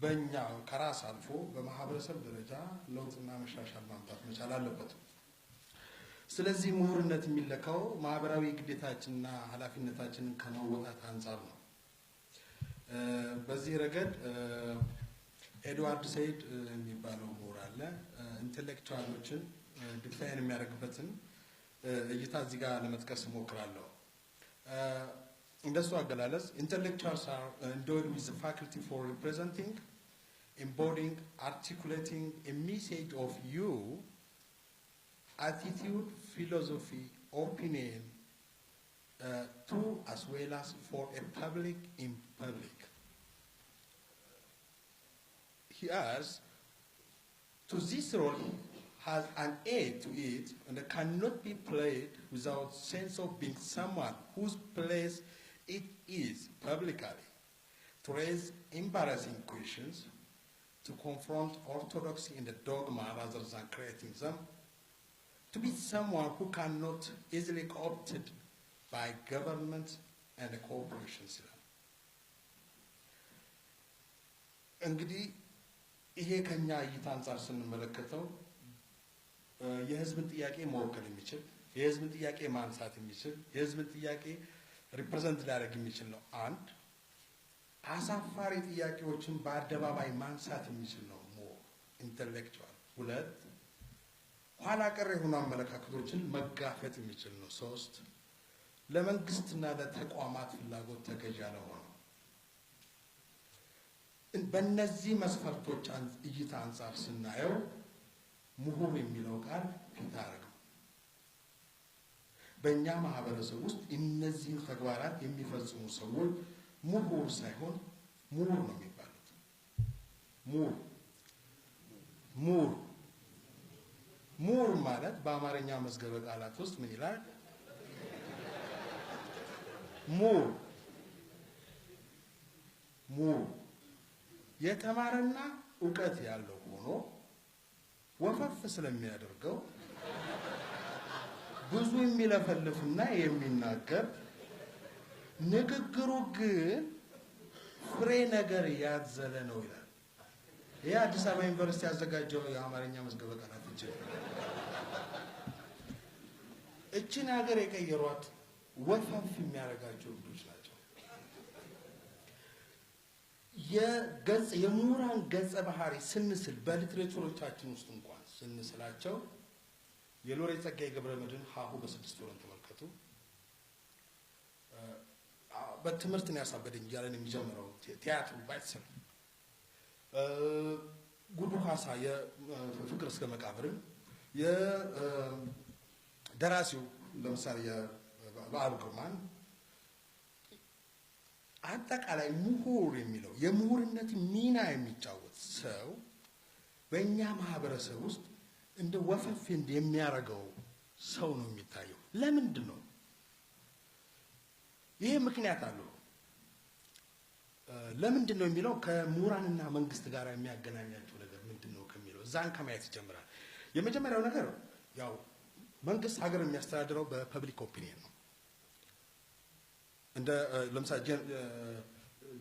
በእኛ ከራስ አልፎ በማህበረሰብ ደረጃ ለውጥና መሻሻል ማምጣት መቻል አለበት። ስለዚህ ምሁርነት የሚለካው ማህበራዊ ግዴታችንና ኃላፊነታችንን ከመወጣት አንፃር ነው። በዚህ ረገድ ኤድዋርድ ሰይድ የሚባለው ምሁር አለ። ኢንተሌክቹዋሎችን ዲፋይን የሚያደርግበትን እይታ እዚህ ጋር ለመጥቀስ እሞክራለሁ። እንደሱ አገላለጽ intellectuals are endowed with the faculty for representing, embodying, articulating a message of you, attitude, philosophy, opinion, to as well as for a public in public. He has, to this role, has an aid to it and cannot be played without sense of being someone whose place it is publicly to raise embarrassing questions, to confront orthodoxy in the dogma rather than creating them, to be someone who cannot easily be co-opted by government and corporations. እንግዲህ ይሄ ከኛ እይታ አንፃር ስንመለከተው የህዝብን ጥያቄ መወከል የሚችል የህዝብን ጥያቄ ማንሳት የሚችል የህዝብን ጥያቄ ሪፕሬዘንት ሊያደርግ የሚችል ነው። አንድ አሳፋሪ ጥያቄዎችን በአደባባይ ማንሳት የሚችል ነው ሞር ኢንተሌክቹዋል። ሁለት ኋላ ቀር የሆኑ አመለካከቶችን መጋፈጥ የሚችል ነው። ሶስት ለመንግስትና ለተቋማት ፍላጎት ተገዥ ያልሆነ። በእነዚህ መስፈርቶች እይታ አንፃር ስናየው ምሁር የሚለው ቃል ፊት አደረገው። በእኛ ማህበረሰብ ውስጥ እነዚህን ተግባራት የሚፈጽሙ ሰዎች ምሁር ሳይሆን ምሁር ነው የሚባሉት። ምሁር ማለት በአማርኛ መዝገበ ቃላት ውስጥ ምን ይላል? ምሁር የተማረና ዕውቀት ያለው ሆኖ ወፈፍ ስለሚያደርገው ብዙ የሚለፈልፍና የሚናገር ንግግሩ ግን ፍሬ ነገር ያዘለ ነው ይላል። ይሄ አዲስ አበባ ዩኒቨርሲቲ ያዘጋጀው የአማርኛ መዝገበ ቃላት እቺን ሀገር የቀየሯት ወፈፍ የሚያደርጋቸው ልጆች ናቸው። የምሁራን ገጸ ባህሪ ስንስል በሊትሬቸሮቻችን ውስጥ እንኳን ስንስላቸው የሎሬት ጸጋዬ ገብረመድህን ሀሁ በ6 ወር ተመልከቱ። በትምህርት ነው ያሳበደኝ እያለን የሚጀምረው ቲያትሩ ባይተሰብ ጉዱ ካሳ የፍቅር እስከ መቃብርን የደራሲው ለምሳሌ የበዓሉ ግርማን አጠቃላይ ምሁር የሚለው የምሁርነት ሚና የሚጫወት ሰው በእኛ ማህበረሰብ ውስጥ እንደ ወፈፍ የሚያረገው ሰው ነው የሚታየው። ለምንድን ነው? ይሄ ምክንያት አለው። ለምንድን ነው የሚለው ከምሁራንና መንግስት ጋር የሚያገናኛቸው ነገር ምንድነው ከሚለው እዛን ከማየት ይጀምራል። የመጀመሪያው ነገር ያው መንግስት ሀገር የሚያስተዳድረው በፐብሊክ ኦፒኒየን ነው። እንደ ለምሳሌ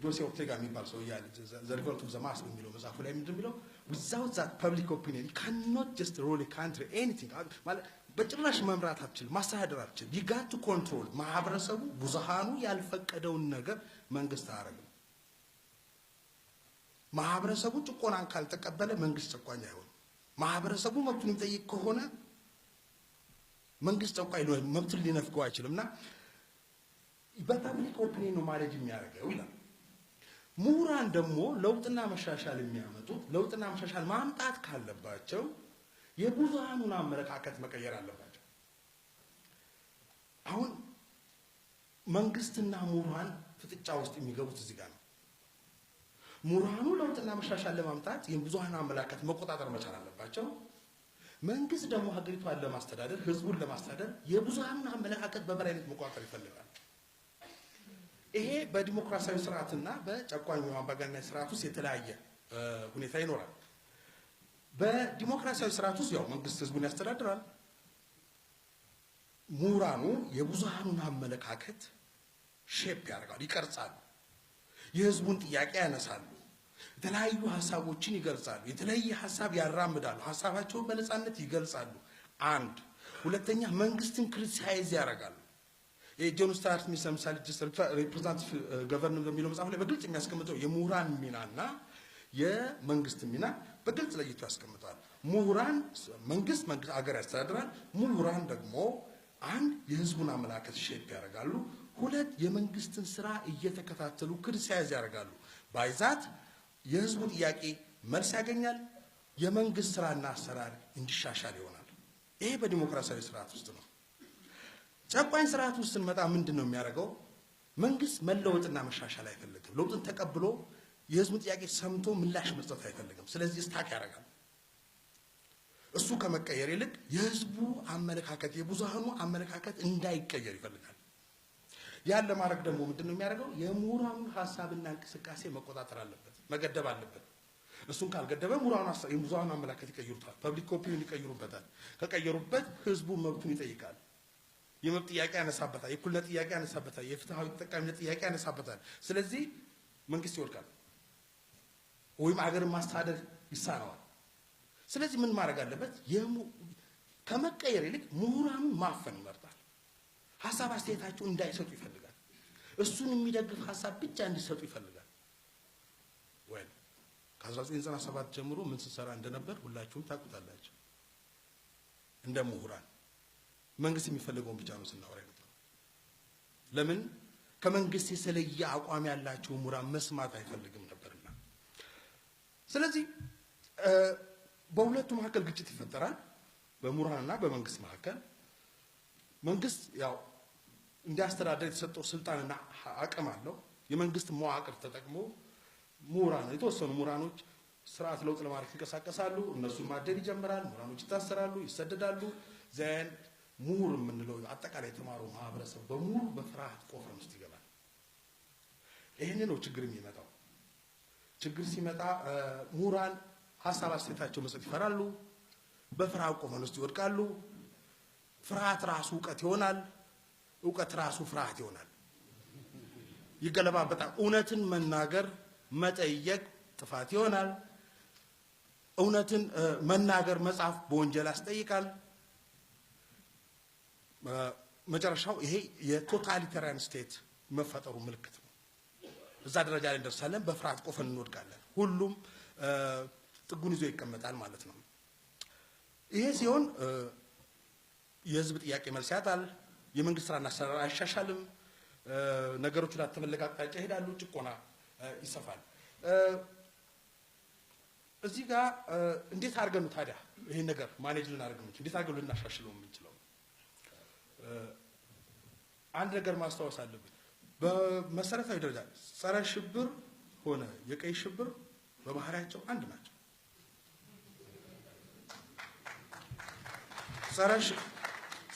ጆሴ ኦርቴጋ የሚባል ሰው ያለ ዘ ሪቮልት ኦፍ ዘ ማስ በሚለው መጽሐፉ ላይ ምንድን ነው without that public opinion you cannot just rule a country anything ማለት በጭራሽ መምራት አትችልም፣ ማስተዳደር አትችልም። you got to control ማህበረሰቡ ብዙሃኑ ያልፈቀደውን ነገር መንግስት አያረግም። ማህበረሰቡ ጭቆናን ካልተቀበለ መንግስት ጨቋኝ አይሆንም። ማህበረሰቡ መብቱን የሚጠይቅ ከሆነ መንግስት ጨቋኝ ነው፣ መብቱን ሊነፍገው አይችልምና በፐብሊክ ኦፒኒየን ነው ማኔጅ የሚያደርገው ይላል። ምሁራን ደግሞ ለውጥና መሻሻል የሚያመጡት ለውጥና መሻሻል ማምጣት ካለባቸው የብዙሃኑን አመለካከት መቀየር አለባቸው። አሁን መንግስትና ምሁራን ፍጥጫ ውስጥ የሚገቡት እዚህ ጋር ነው። ምሁራኑ ለውጥና መሻሻል ለማምጣት የብዙሃኑን አመለካከት መቆጣጠር መቻል አለባቸው። መንግስት ደግሞ ሀገሪቷን ለማስተዳደር ህዝቡን ለማስተዳደር የብዙሃኑን አመለካከት በበላይነት መቆጣጠር ይፈልጋል። ይሄ በዲሞክራሲያዊ ስርዓትና በጨቋኙ አምባገነናዊ ስርዓት ውስጥ የተለያየ ሁኔታ ይኖራል። በዲሞክራሲያዊ ስርዓት ውስጥ ያው መንግስት ህዝቡን ያስተዳድራል። ምሁራኑ የብዙሃኑን አመለካከት ሼፕ ያደርጋሉ፣ ይቀርጻሉ። የህዝቡን ጥያቄ ያነሳሉ፣ የተለያዩ ሀሳቦችን ይገልጻሉ፣ የተለያየ ሀሳብ ያራምዳሉ፣ ሀሳባቸውን በነፃነት ይገልጻሉ። አንድ ሁለተኛ መንግስትን ክሪቲሳይዝ ያደርጋሉ። የጆን ስታርት ሚስ ለምሳሌ ሪፕሬዘንታቲቭ ገቨርንመንት በሚለው መጽሐፍ ላይ በግልጽ የሚያስቀምጠው የምሁራን ሚናና የመንግስት ሚና በግልጽ ለይቶ ያስቀምጣል። ምሁራን መንግስት አገር ያስተዳድራል። ምሁራን ደግሞ አንድ የህዝቡን አመለካከት ሼፕ ያደርጋሉ፣ ሁለት የመንግስትን ስራ እየተከታተሉ ክሪቲሳይዝ ያደርጋሉ። ባይዛት የህዝቡ ጥያቄ መልስ ያገኛል፣ የመንግስት ስራና አሰራር እንዲሻሻል ይሆናል። ይሄ በዲሞክራሲያዊ ስርዓት ውስጥ ነው። ጨቋኝ ስርዓት ውስጥ ስንመጣ ምንድነው የሚያደርገው? መንግስት መለወጥና መሻሻል አይፈልግም። ለውጥን ተቀብሎ የህዝቡን ጥያቄ ሰምቶ ምላሽ መስጠት አይፈልግም። ስለዚህ ስታክ ያደርጋል። እሱ ከመቀየር ይልቅ የህዝቡ አመለካከት የብዙሃኑ አመለካከት እንዳይቀየር ይፈልጋል። ያን ለማድረግ ደግሞ ምንድነው የሚያደርገው? የምሁራኑን ሀሳብና እንቅስቃሴ መቆጣጠር አለበት፣ መገደብ አለበት። እሱን ካልገደበ የብዙሃኑ አመለካከት ይቀይሩታል፣ ፐብሊክ ኦፒኒየን ይቀይሩበታል። ከቀየሩበት ህዝቡ መብቱን ይጠይቃል፣ የመብት ጥያቄ ያነሳበታል፣ የእኩልነት ጥያቄ ያነሳበታል፣ የፍትሃዊ ተጠቃሚነት ጥያቄ ያነሳበታል። ስለዚህ መንግስት ይወድቃል ወይም አገርን ማስተዳደር ይሳነዋል። ስለዚህ ምን ማድረግ አለበት? ከመቀየር ይልቅ ምሁራኑን ማፈን ይመርጣል። ሀሳብ አስተያየታቸው እንዳይሰጡ ይፈልጋል። እሱን የሚደግፍ ሀሳብ ብቻ እንዲሰጡ ይፈልጋል። ወይ ከ1997 ጀምሮ ምን ሲሰራ እንደነበር ሁላችሁም ታውቁታላችሁ። እንደ ምሁራን መንግስት የሚፈልገውን ብቻ ነው ስናወራ ነበር። ለምን ከመንግስት የተለየ አቋም ያላቸው ምሁራን መስማት አይፈልግም ነበርና። ስለዚህ በሁለቱ መካከል ግጭት ይፈጠራል፣ በምሁራንና በመንግስት መካከል። መንግስት ያው እንዲያስተዳደር የተሰጠው ስልጣንና አቅም አለው። የመንግስት መዋቅር ተጠቅሞ የተወሰኑ ምሁራኖች ስርዓት ለውጥ ለማድረግ ይንቀሳቀሳሉ። እነሱን ማደድ ይጀምራል። ምሁራኖች ይታሰራሉ፣ ይሰደዳሉ። ዘን ምሁር የምንለው አጠቃላይ የተማረው ማህበረሰብ በሙሉ በፍርሃት ቆፈን ውስጥ ይገባል። ይሄን ነው ችግር የሚመጣው። ችግር ሲመጣ ምሁራን ሀሳብ አስተያየታቸው መስጠት ይፈራሉ፣ በፍርሃት ቆፈን ውስጥ ይወድቃሉ። ፍርሃት ራሱ እውቀት ይሆናል፣ እውቀት ራሱ ፍርሃት ይሆናል። ይገለባበጣል። እውነትን መናገር መጠየቅ ጥፋት ይሆናል። እውነትን መናገር መጻፍ በወንጀል ያስጠይቃል። መጨረሻው ይሄ የቶታሊታሪያን ስቴት መፈጠሩ ምልክት ነው። እዛ ደረጃ ላይ እንደርሳለን። በፍርሃት ቆፈን እንወድቃለን። ሁሉም ጥጉን ይዞ ይቀመጣል ማለት ነው። ይሄ ሲሆን የህዝብ ጥያቄ መልስ ያጣል። የመንግስት ስራና አሰራር አይሻሻልም። ነገሮች ወደ ተፈለገ አቅጣጫ ይሄዳሉ። ጭቆና ይሰፋል። እዚህ ጋር እንዴት አድርገን ነው ታዲያ ይሄን ነገር ማኔጅ ልናደርግ የምንችለው? እንዴት አድርገን ልናሻሽለው የምንችለው? አንድ ነገር ማስታወስ አለብን። በመሰረታዊ ደረጃ ጸረ ሽብር ሆነ የቀይ ሽብር በባህሪያቸው አንድ ናቸው።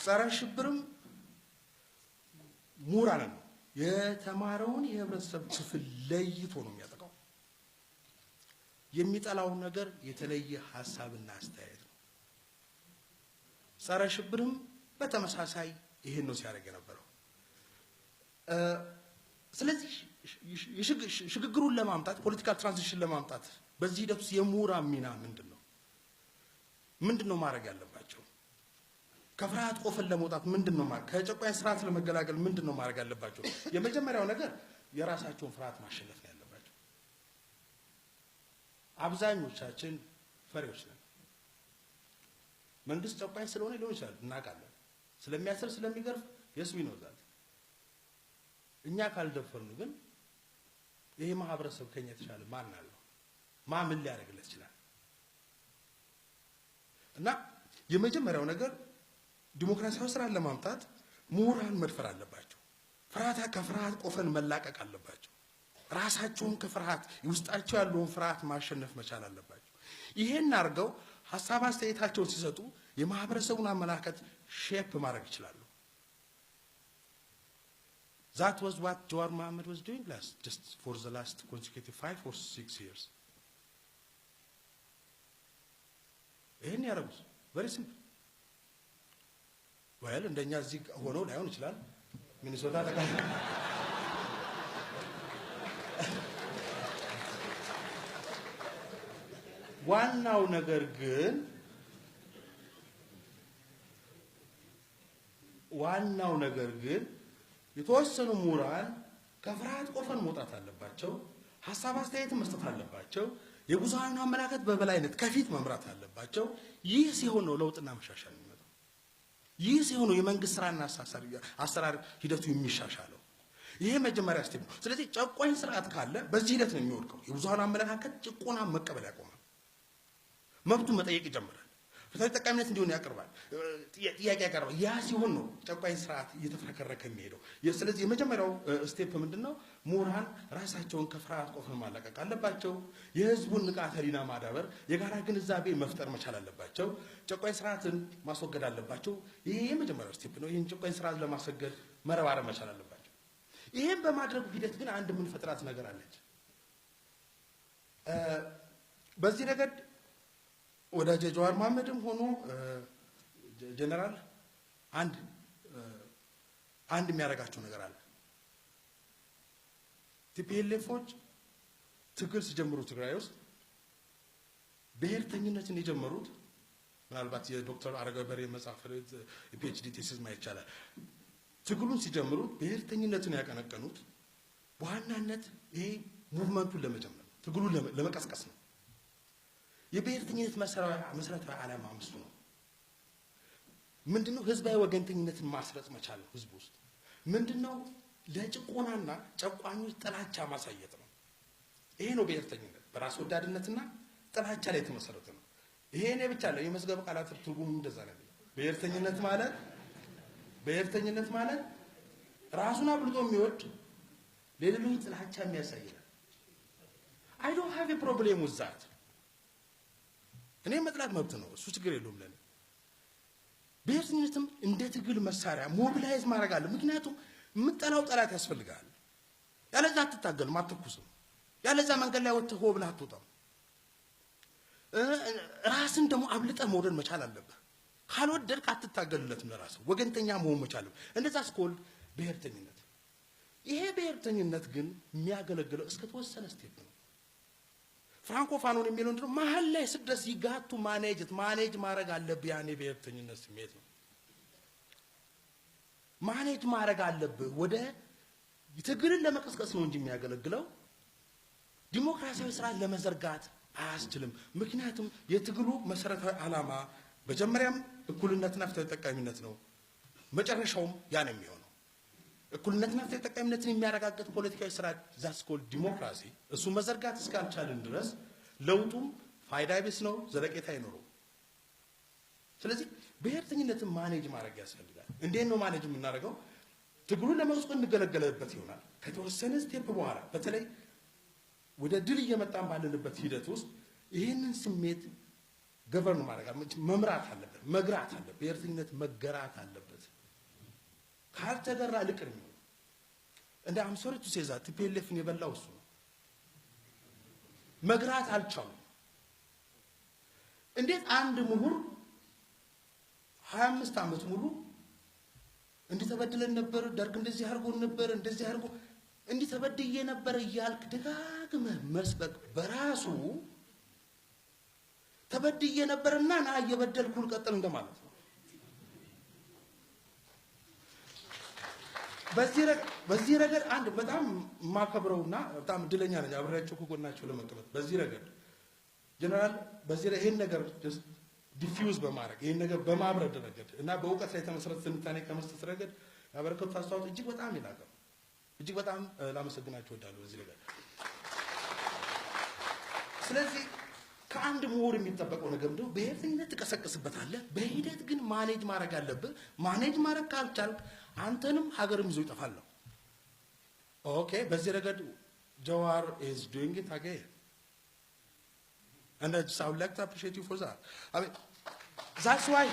ጸረ ሽብርም ምሁራን ነው የተማረውን የህብረተሰብ ክፍል ለይቶ ነው የሚያጠቃው። የሚጠላው ነገር የተለየ ሐሳብና አስተያየት ነው። ጸረ ሽብርም በተመሳሳይ ይሄን ነው ሲያደርግ የነበረው። ስለዚህ ሽግግሩን ለማምጣት ፖለቲካል ትራንዚሽን ለማምጣት በዚህ ሂደት ውስጥ የምሁራን ሚና ምንድነው ማድረግ ያለባቸው? ከፍርሃት ቆፈን ለመውጣት ምንድነው ከጨቋኝ ስርዓት ለመገላገል ምንድነው ማድረግ ያለባቸው? የመጀመሪያው ነገር የራሳቸውን ፍርሃት ማሸነፍ ነው ያለባቸው። አብዛኞቻችን ፈሪዎች ነን። መንግስት ጨቋኝ ስለሆነ ሊሆን ይችላል እናውቃለን። ስለሚያስር ስለሚገርፍ የስዊ ነው ዛት እኛ ካልደፈርን ግን ይሄ ማህበረሰብ ከኛ የተሻለ ማን አለው? ምን ሊያደርግለት ይችላል? እና የመጀመሪያው ነገር ዲሞክራሲያዊ ስራን ለማምጣት ምሁራን መድፈር አለባቸው። ከፍርሃት ቆፈን መላቀቅ አለባቸው። ራሳቸውን ከፍርሃት ውስጣቸው ያለውን ፍርሃት ማሸነፍ መቻል አለባቸው። ይሄን አድርገው ሐሳብ አስተያየታቸውን ሲሰጡ የማህበረሰቡን አመለካከት ሼፕ ማድረግ ይችላሉ። That was what Jawar Mohammed was doing just for the last consecutive 5 or 6 years. ይሄን ያረጉት very simple. well እንደኛ እዚህ ሆኖ ላይሆን ይችላል። ሚኒሶታ ተቀም ዋናው ነገር ግን የተወሰኑ ምሁራን ከፍርሃት ቆፈን መውጣት አለባቸው። ሐሳብ አስተያየት መስጠት አለባቸው። የብዙሃኑን አመለካከት በበላይነት ከፊት መምራት አለባቸው። ይህ ሲሆን ነው ለውጥና መሻሻል የሚመጣው። ይህ ሲሆን ነው የመንግስት ስራና አሰራር ሂደቱ የሚሻሻለው። ይሄ መጀመሪያ ስቴፕ ነው። ስለዚህ ጨቋኝ ስርዓት ካለ በዚህ ሂደት ነው የሚወድቀው። የብዙሃኑ አመለካከት ጭቆና መቀበል ያቆማል። መብቱን መጠየቅ ይጀምራል። ፍትሃዊ ተጠቃሚነት እንዲሆን ያቀርባል። ጥያቄ ያቀርባል። ያ ሲሆን ነው ጨቋኝ ስርዓት እየተፈረከረከ የሚሄደው። ስለዚህ የመጀመሪያው ስቴፕ ምንድነው? ምሁራን ራሳቸውን ከፍርሃት ቆፈን ማላቀቅ አለባቸው። የህዝቡን ንቃተ ህሊና ማዳበር፣ የጋራ ግንዛቤ መፍጠር መቻል አለባቸው። ጨቋኝ ስርዓትን ማስወገድ አለባቸው። ይሄ የመጀመሪያው ስቴፕ ነው። ይሄን ጨቋኝ ስርዓት ለማስወገድ መረባረብ መቻል አለባቸው። ይሄን በማድረግ ሂደት ግን አንድ ምን ፈጥራት ነገር አለች። በዚህ ረገድ ወዳጄ ጀዋር መሐመድም ሆኖ ጀነራል አንድ የሚያደርጋቸው ነገር አለ። ቲፒኤልኤፎች ትግል ሲጀምሩ ትግራይ ውስጥ ብሔርተኝነትን የጀመሩት ምናልባት የዶክተር አረጋዊ በርሄ መጽሐፍ የፒኤችዲ ቴሲስ ማየት ይቻላል። ትግሉን ሲጀምሩት ብሔርተኝነትን ያቀነቀኑት በዋናነት ይሄ ሙቭመንቱን ለመጀመር ትግሉን ለመቀስቀስ ነው። የብሔርተኝነት መሰረታዊ ዓላማ አምስቱ ነው። ምንድነው? ህዝባዊ ወገንተኝነትን ማስረጽ መቻል ነው። ህዝብ ውስጥ ምንድነው? ለጭቆናና ጨቋኞች ጥላቻ ማሳየት ነው። ይሄ ነው ብሔርተኝነት። በራስ ወዳድነትና ጥላቻ ላይ የተመሰረተ ነው። ይሄ እኔ ብቻ አለ የመዝገበ ቃላት ትርጉሙ እንደዛ ነው። ብሔርተኝነት ማለት ራሱን አብልጦ የሚወድ ለሌሎች ጥላቻ የሚያሳይ ነው። I don't have a problem with that. እኔ መጥላት መብት ነው። እሱ ችግር የለውም ለኔ። ብሔርተኝነትም እንደ ትግል መሳሪያ ሞቢላይዝ ማድረግ አለ። ምክንያቱም የምጠላው ጠላት ያስፈልጋል። ያለዛ አትታገልም፣ አትኩስም። ያለዛ መንገድ ላይ ወጥተህ ሆ ብለህ አትወጣም። ራስን ደግሞ አብልጠህ መውደድ መቻል አለብህ። ካልወደድክ አትታገልለትም ለራስህ። ወገንተኛ መሆን መቻል አለብህ። እንደዛ ስኮል ብሔርተኝነት። ይሄ ብሔርተኝነት ግን የሚያገለግለው እስከ ተወሰነ ስቴፕ ነው። ፍራንኮፋኖን የሚለው እንደው መሀል ላይ ስድረስ ይጋቱ ማኔጅ ማድረግ አለብህ። ያኔ ብሔርተኝነት ስሜት ነው። ማኔጅ ማድረግ አለብህ። ወደ ትግልን ለመቀስቀስ ነው እንጂ የሚያገለግለው ዲሞክራሲያዊ ስርዓት ለመዘርጋት አያስችልም። ምክንያቱም የትግሉ መሰረታዊ ዓላማ መጀመሪያም እኩልነትና ፍትሃዊ ተጠቃሚነት ነው፣ መጨረሻውም ያ ነው የሚሆነው። እኩልነትና ፍትሃዊ ተጠቃሚነትን የሚያረጋግጥ ፖለቲካዊ ስርዓት ዛትስ ኮልድ ዲሞክራሲ እሱ መዘርጋት እስካልቻልን ድረስ ለውጡም ፋይዳ ቢስ ነው፣ ዘለቄታ አይኖረውም። ስለዚህ ብሔርተኝነትን ማኔጅ ማድረግ ያስፈልጋል። እንዴት ነው ማኔጅ የምናደርገው? ትግሉን ለመውሰድ እንገለገለበት ይሆናል። ከተወሰነ ስቴፕ በኋላ በተለይ ወደ ድል እየመጣን ባለንበት ሂደት ውስጥ ይህንን ስሜት ገቨርን ማድረግ መምራት አለበት፣ መግራት አለበት። ብሔርተኝነት መገራት አለበት። ካልተገራ ልቅር ነው። እንደ አምሶሪ ቱ ሴዛ ቲፒኤልኤፍን የበላው እሱ ነው። መግራት አልቻሉም። እንዴት አንድ ምሁር 25 ዓመት ሙሉ እንዲህ ተበድለን ነበር፣ ደርግ እንደዚህ አድርጎን ነበር፣ እንደዚህ አድርጎ እንዲህ ተበድዬ ነበር እያልክ ደጋግመህ መስበክ በራሱ ተበድዬ ነበርና ና እየበደልኩ ልቀጥል እንደማለት ነው። በዚህ ረገድ አንድ በጣም ማከብረውና በጣም እድለኛ ነኝ አብሬያቸው ከጎናቸው ለመቀመጥ በዚህ ረገድ ጀነራል በዚህ ይሄን ነገር ዲፊውዝ በማድረግ ይሄን ነገር በማብረድ ረገድ እና በእውቀት ላይ የተመሰረተ ትንታኔ ከመስጠት ረገድ ያበረከቱት አስተዋጽኦ እጅግ በጣም ይላቀ እጅግ በጣም ላመሰግናቸው እወዳለሁ በዚህ ረገድ። ስለዚህ ከአንድ ምሁር የሚጠበቀው ነገር እንደው ብሔርተኝነት ትቀሰቅስበታለህ፣ በሂደት ግን ማኔጅ ማድረግ አለብህ። ማኔጅ ማድረግ ካልቻልክ አንተንም ሀገርም ይዞ ይጠፋል ነው። ኦኬ በዚህ ረገድ ጀዋር is doing it again and I would like to appreciate you for that. I mean that's why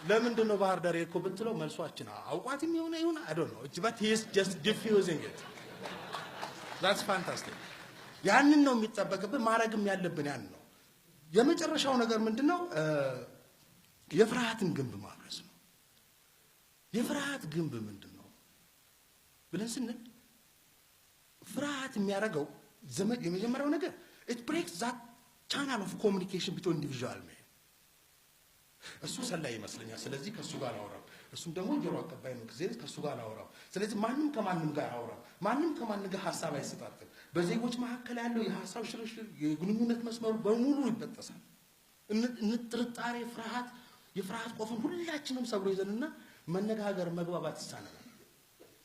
ለምንድን ነው ባህር ዳር የኮ ብትለው መልሷችን አውቋትም ይሁን I don't know but he is just diffusing it. That's fantastic. ያንን ነው የሚጠበቅብህ፣ ማድረግም ያለብን ያን ነው። የመጨረሻው ነገር ምንድነው? የፍርሃትን ግንብ ማፍረስ ነው። የፍርሃት ግንብ ምንድነው ብለን ስንል ፍርሃት የሚያደርገው የመጀመሪያው ነገር it breaks that channel of communication between individual men። እሱ ሰላይ ይመስለኛል። ስለዚህ ከሱ ጋር አወራው፣ እሱም ደግሞ ጆሮ አቀባይ ነው። ከሱ ጋር አወራው። ስለዚህ ማንንም ከማንንም ጋር አወራው፣ ማንንም ከማንንም ጋር ሐሳብ አይሰጣጥም። በዜጎች መካከል ያለው የሐሳብ ሽርሽር የግንኙነት መስመሩ በሙሉ ይበጠሳል። እንጥርጣሬ ፍርሃት የፍርሃት ቆፈን ሁላችንም ሰብሮ ይዘንና መነጋገር መግባባት ይሳናል።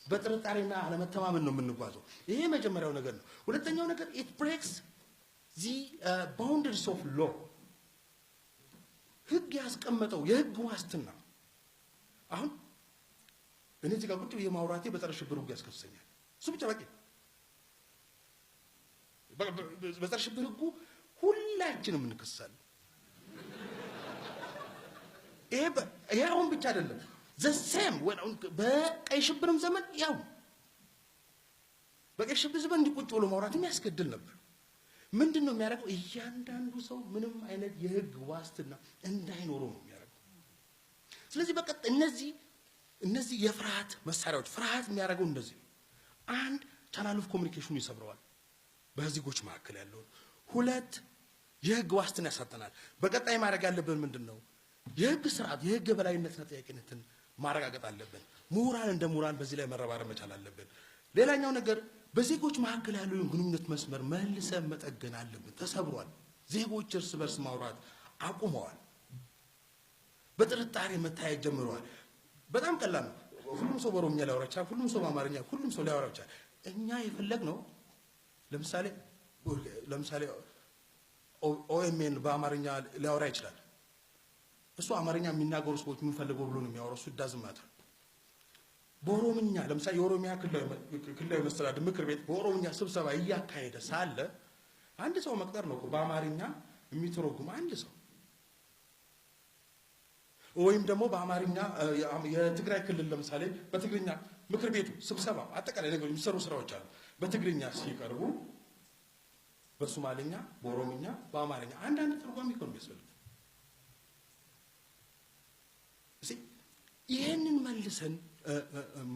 በጥርጣሬና አለመተማመን ነው የምንጓዘው። ይሄ መጀመሪያው ነገር ነው። ሁለተኛው ነገር it breaks the boundaries of law። ህግ ያስቀመጠው የህግ ዋስትና አሁን እኔ እዚህ ጋር ቁጭ ብዬ ማውራቴ በጸረ ሽብር ህግ ያስከሰኛል። እሱ ብቻ በቂ። በጸረ ሽብር ህጉ ሁላችንም እንከሳለን። ይሄ አሁን ብቻ አይደለም the same በቀይ ሽብርም ዘመን ያው በቀይ ሽብር ዘመን እንዲቁጭ ብሎ ማውራትም ያስገድል ነበር። ምንድነው የሚያደርገው? እያንዳንዱ ሰው ምንም አይነት የህግ ዋስትና እንዳይኖረው ነው የሚያደርገው። ስለዚህ በቀጥ እነዚህ የፍርሃት መሳሪያዎች ፍርሃት የሚያደርገው እንደዚህ ነው። አንድ ቻናል ኦፍ ኮሙኒኬሽኑ ይሰብረዋል በህዝቦች መካከል ያለው። ሁለት የህግ ዋስትና ያሳጠናል። በቀጣይ ማድረግ ያለብን ምንድነው? የህግ ስርዓት የህግ በላይነትና ተጠያቂነትን ማረጋገጥ አለብን። ምሁራን እንደ ምሁራን በዚህ ላይ መረባረብ መቻል አለብን። ሌላኛው ነገር በዜጎች መካከል ያለው ግንኙነት መስመር መልሰን መጠገን አለብን። ተሰብሯል። ዜጎች እርስ በርስ ማውራት አቁመዋል። በጥርጣሬ መታየት ጀምረዋል። በጣም ቀላል ነው። ሁሉም ሰው በኦሮምኛ ሊያወራ ይችላል፣ ሁሉም ሰው በአማርኛ፣ ሁሉም ሰው ሊያወራ ይችላል። እኛ የፈለግነው ለምሳሌ ኦኤምኤን በአማርኛ ሊያወራ ይችላል። እሱ አማርኛ የሚናገሩ ሰዎች ምን ፈልገው ብሎ ነው የሚያወራው? እሱ ዳዝማት በኦሮምኛ ለምሳሌ የኦሮሚያ ክልላዊ መስተዳድር ምክር ቤት በኦሮምኛ ስብሰባ እያካሄደ ሳለ አንድ ሰው መቅጠር ነው በአማርኛ የሚተረጉም አንድ ሰው፣ ወይም ደግሞ በአማርኛ የትግራይ ክልል ለምሳሌ በትግርኛ ምክር ቤቱ ስብሰባ አጠቃላይ ነገር የሚሰሩ ስራዎች አሉ። በትግርኛ ሲቀርቡ በሶማሊኛ፣ በኦሮምኛ፣ በአማርኛ አንዳንድ ተርጓሚ እኮ ነው የሚያስፈልግ። ይሄንን መልሰን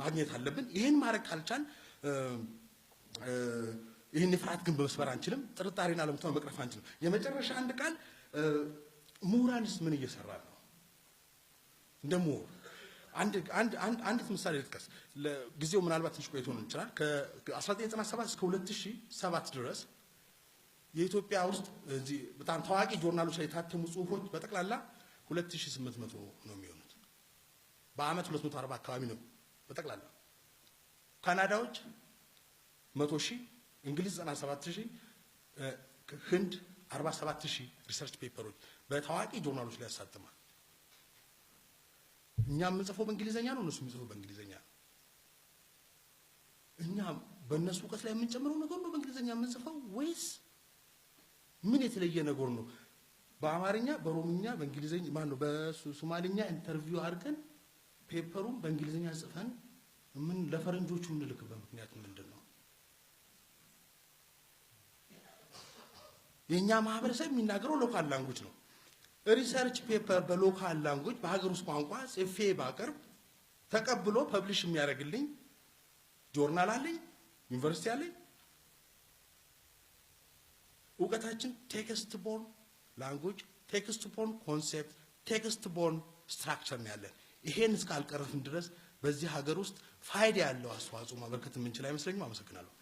ማግኘት አለብን። ይሄን ማድረግ ካልቻል ይሄን የፍርሃት ግንብ መስበር አንችልም። ጥርጣሬና አለመተማመን መቅረፍ አንችልም። የመጨረሻ አንድ ቃል ምሁራንስ ምን እየሰራ ነው? እንደ ምሁር አንድ ምሳሌ ልጥቀስ ለጊዜው ምናልባት ትንሽ ቆይቶ ነው ይችላል ከ1997 እስከ 2007 ድረስ የኢትዮጵያ ውስጥ እዚህ በጣም ታዋቂ ጆርናሎች ላይ የታተሙ ጽሁፎች በጠቅላላ 2800 ነው የሚሆኑት በአመት 240 አካባቢ ነው በጠቅላላ ካናዳዎች 100,000 እንግሊዝ 97,000 ህንድ 47,000 ሪሰርች ፔፐሮች በታዋቂ ጆርናሎች ላይ ያሳተማል እኛም እንጽፈው በእንግሊዘኛ ነው እነሱ የሚጽፈው በእንግሊዘኛ እኛ በእነሱ እውቀት ላይ የምንጨምረው ነገር ነው በእንግሊዘኛ የምንጽፈው ወይስ ምን የተለየ ነገር ነው በአማርኛ በሮምኛ በእንግሊዘኛ ማን ነው በሶማሊኛ ኢንተርቪው አድርገን ፔፐሩን በእንግሊዘኛ ጽፈን ምን ለፈረንጆቹ ምን ልክበት ምክንያት ምንድነው የኛ ማህበረሰብ የሚናገረው ሎካል ላንጉዌጅ ነው ሪሰርች ፔፐር በሎካል ላንጉዌጅ በሀገር ውስጥ ቋንቋ ጽፌ ባቀርብ ተቀብሎ ፐብሊሽ የሚያደርግልኝ ጆርናል አለኝ ዩኒቨርሲቲ አለኝ እውቀታችን ቴክስት ቦርን ላንጉዌጅ ቴክስት ቦርን ኮንሴፕት ቴክስት ቦርን ስትራክቸር ነው ያለን ይሄን እስካልቀረፍን ድረስ በዚህ ሀገር ውስጥ ፋይዳ ያለው አስተዋጽኦ ማበርከት የምንችል አይመስለኝም አመሰግናለሁ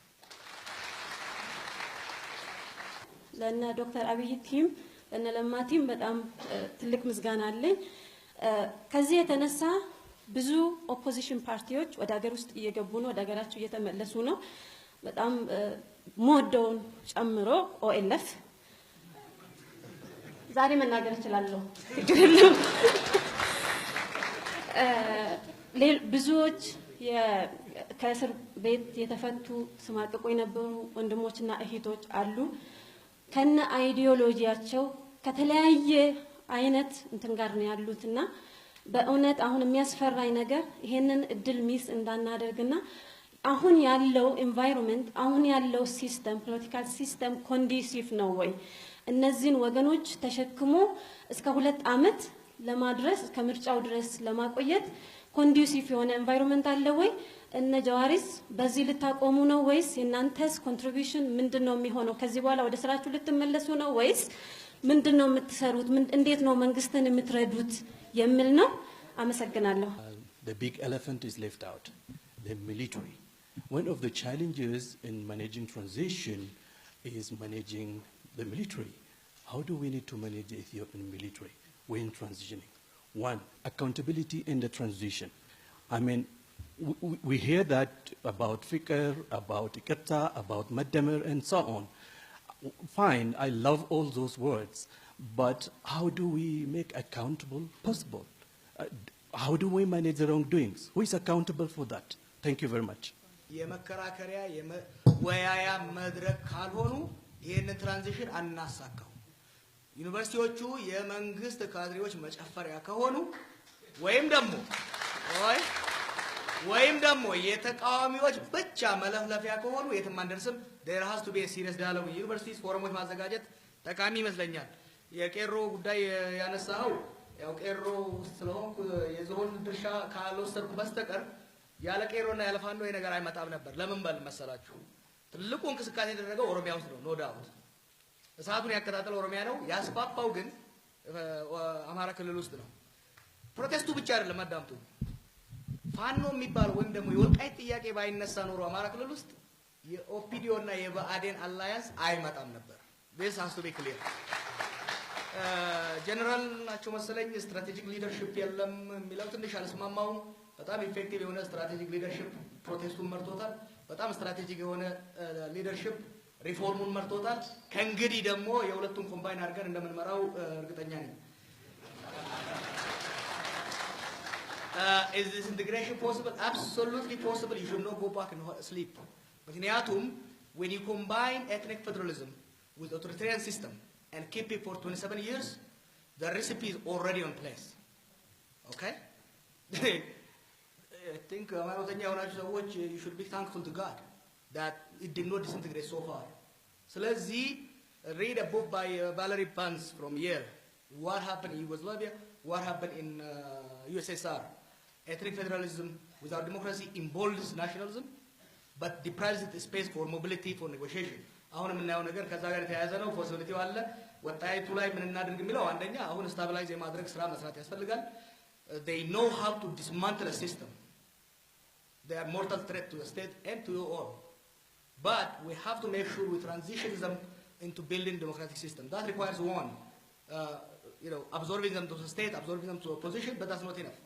ለና ዶክተር አብይ ቲም ለና ለማ ቲም በጣም ትልቅ ምስጋና አለኝ ከዚህ የተነሳ ብዙ ኦፖዚሽን ፓርቲዎች ወደ ሀገር ውስጥ እየገቡ ነው ወደ ሀገራቸው እየተመለሱ ነው በጣም ሞዶን ጨምሮ ኦኤልኤፍ ዛሬ መናገር እችላለሁ ትግልም ብዙዎች ከእስር ቤት የተፈቱ ስማቅቆ የነበሩ ወንድሞችና እህቶች አሉ ከነ አይዲዮሎጂያቸው ከተለያየ አይነት እንትን ጋር ነው ያሉትና በእውነት አሁን የሚያስፈራኝ ነገር ይሄንን እድል ሚስ እንዳናደርግና አሁን ያለው ኤንቫይሮንመንት አሁን ያለው ሲስተም ፖለቲካል ሲስተም ኮንዲሲቭ ነው ወይ እነዚህን ወገኖች ተሸክሞ እስከ 2 አመት ለማድረስ ከምርጫው ድረስ ለማቆየት ኮንዲሲቭ የሆነ ኤንቫይሮንመንት አለ ወይ እነ ጀዋሪስ በዚህ ልታቆሙ ነው ወይስ የናንተስ ኮንትሪቢዩሽን ምንድነው የሚሆነው ከዚህ በኋላ ወደ ስራችሁ ልትመለሱ ነው ወይስ ምንድነው የምትሰሩት እንዴት ነው መንግስትን የምትረዱት የሚል ነው አመሰግናለሁ The big elephant is left out the military one of the challenges in managing transition is managing the military how do we need to manage the Ethiopian military when transitioning one accountability in the transition I mean we hear that about Fikr, about Ikata, about Madamir, and so on. Fine, I love all those words, but how do we make accountable possible? How do we manage the wrongdoings? Who is accountable for that? Thank you very much. የመከራከሪያ የወያያ መድረክ ካልሆኑ ይሄን ትራንዚሽን አናሳካው ዩኒቨርሲቲዎቹ የመንግስት ካድሬዎች መጨፈሪያ ከሆኑ ወይም ደግሞ የተቃዋሚዎች ብቻ መለፍለፊያ ከሆኑ የትም አንደርስም there has to be a serious dialogue ዩኒቨርሲቲስ ፎረሞች ማዘጋጀት ጠቃሚ ይመስለኛል የቄሮ ጉዳይ ያነሳው ያው ቄሮ ስለሆንኩ የዞን ድርሻ ካልወሰድኩ በስተቀር ያለ ቄሮና ያለ ፋኖ ይሄ ነገር አይመጣም ነበር ለምን በል መሰላችሁ ትልቁ እንቅስቃሴ የተደረገው ኦሮሚያ ውስጥ ነው ኖ ዳውት እሳቱን ያከታተለው ኦሮሚያ ነው ያስፋፋው ግን አማራ ክልል ውስጥ ነው ፕሮቴስቱ ብቻ አይደለም አዳምጡ ፋኖ የሚባለው ወይም ደግሞ የወልቃይት ጥያቄ ባይነሳ ኖሮ አማራ ክልል ውስጥ የኦፒዲዮ እና የባአዴን አላያንስ አይመጣም ነበር this has to be clear ጀነራል ናቸው መሰለኝ ስትራቴጂክ ሊደርሺፕ የለም የሚለው ትንሽ አልስማማውም በጣም ኢፌክቲቭ የሆነ ስትራቴጂክ ሊደርሺፕ ፕሮቴስቱን መርቶታል በጣም ስትራቴጂክ የሆነ ሊደርሺፕ ሪፎርሙን መርቶታል ከእንግዲህ ደግሞ የሁለቱን ኮምባይን አድርገን እንደምንመራው እርግጠኛ ነኝ is this integration possible absolutely possible you should not go back and sleep ምክንያቱም when you combine ethnic federalism with authoritarian system and keep it for 27 years the recipe is already in place okay I think አማራተኛ የሆናችሁ ሰዎች you should be thankful to God that it did not disintegrate so far ስለዚህ read a book by Valerie Pans from Yale what happened in Yugoslavia what happened in USSR ethnic federalism without democracy emboldens nationalism but deprives it space for mobility for negotiation አሁን የምናየው ነገር ከዛ ጋር የተያያዘ ነው ፖሲቢሊቲው አለ ወጣይቱ ላይ ምን እናድርግ የሚለው አንደኛ አሁን ስታቢላይዝ የማድረግ ስራ መስራት ያስፈልጋል they know how to dismantle a system. They are mortal threat to the state and to you all. But we have to make sure we transition them into building democratic system. That requires one, absorbing them to the state, absorbing them to opposition, but that's not enough.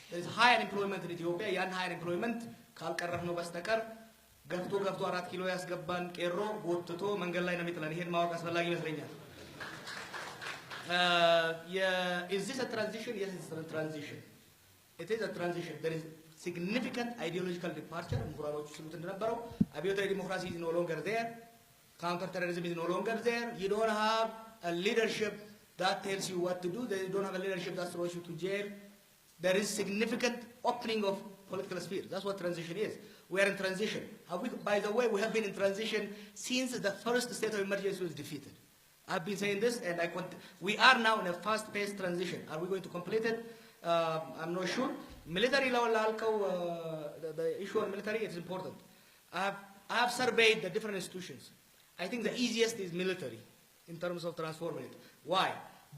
There is high unemployment in Ethiopia. Yan high unemployment, ካልቀረፍነው በስተቀር ገፍቶ 4 ኪሎ ያስገባን ቄሮ ጎትቶ መንገድ ላይ ነው የሚጥለን። ይሄን ማወቅ አስፈላጊ ይመስለኛል። Is this a transition? Yes, it's a transition. It is a transition. There is significant ideological departure. ምሁራኖቹ ሲሉት እንደነበረው አብዮታዊ ዲሞክራሲ is no longer there. Counter-terrorism is no longer there. You don't have a leadership that tells you what to do. You don't have a leadership that throws you to jail. There is significant opening of political sphere. That's what transition is. We are in transition. By the way, we have been in transition since the first state of emergency was defeated. I've been saying this, and we are now in a fast-paced transition. Are we going to complete it? I'm not sure. Military law, the issue of military is important. I have surveyed the different institutions. I think the easiest is military in terms of transforming it. Why?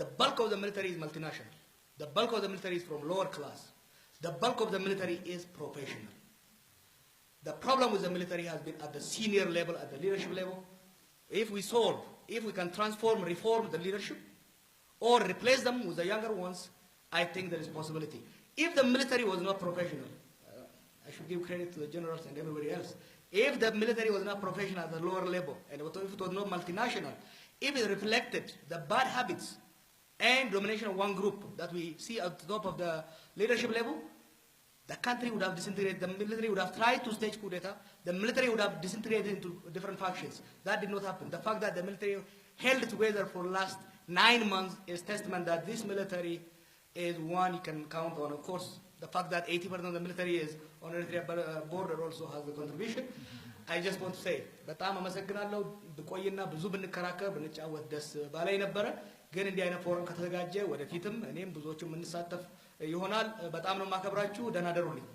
The bulk of the military is multinational. The bulk of the military is from lower class. The bulk of the military is professional. The problem with the military has been at the senior level, at the leadership level. If we can transform, reform the leadership, or replace them with the younger ones, I think there is possibility. If the military was not professional, I should give credit to the generals and everybody else. If the military was not professional at the lower level, and if it was not multinational, if it reflected the bad habits and domination of one group that we see at the top of the leadership level, the country would have disintegrated. The military would have tried to stage coup d'etat. The military would have disintegrated into different factions. That did not happen. The fact that the military held together for the last 9 months is testament that this military is one you can count on. Of course, the fact that 80% of the military is on the Eritrea border also has a contribution. I just want to say, በጣም አመሰግናለሁ። ብቆይና ብዙ ብንከራከር ብንጫወት ደስ ባላይ ነበረ። ግን እንዲህ አይነት ፎረም ከተዘጋጀ ወደፊትም እኔም ብዙዎቹም እንሳተፍ ይሆናል። በጣም ነው ማከብራችሁ። ደህና ደሩልኝ።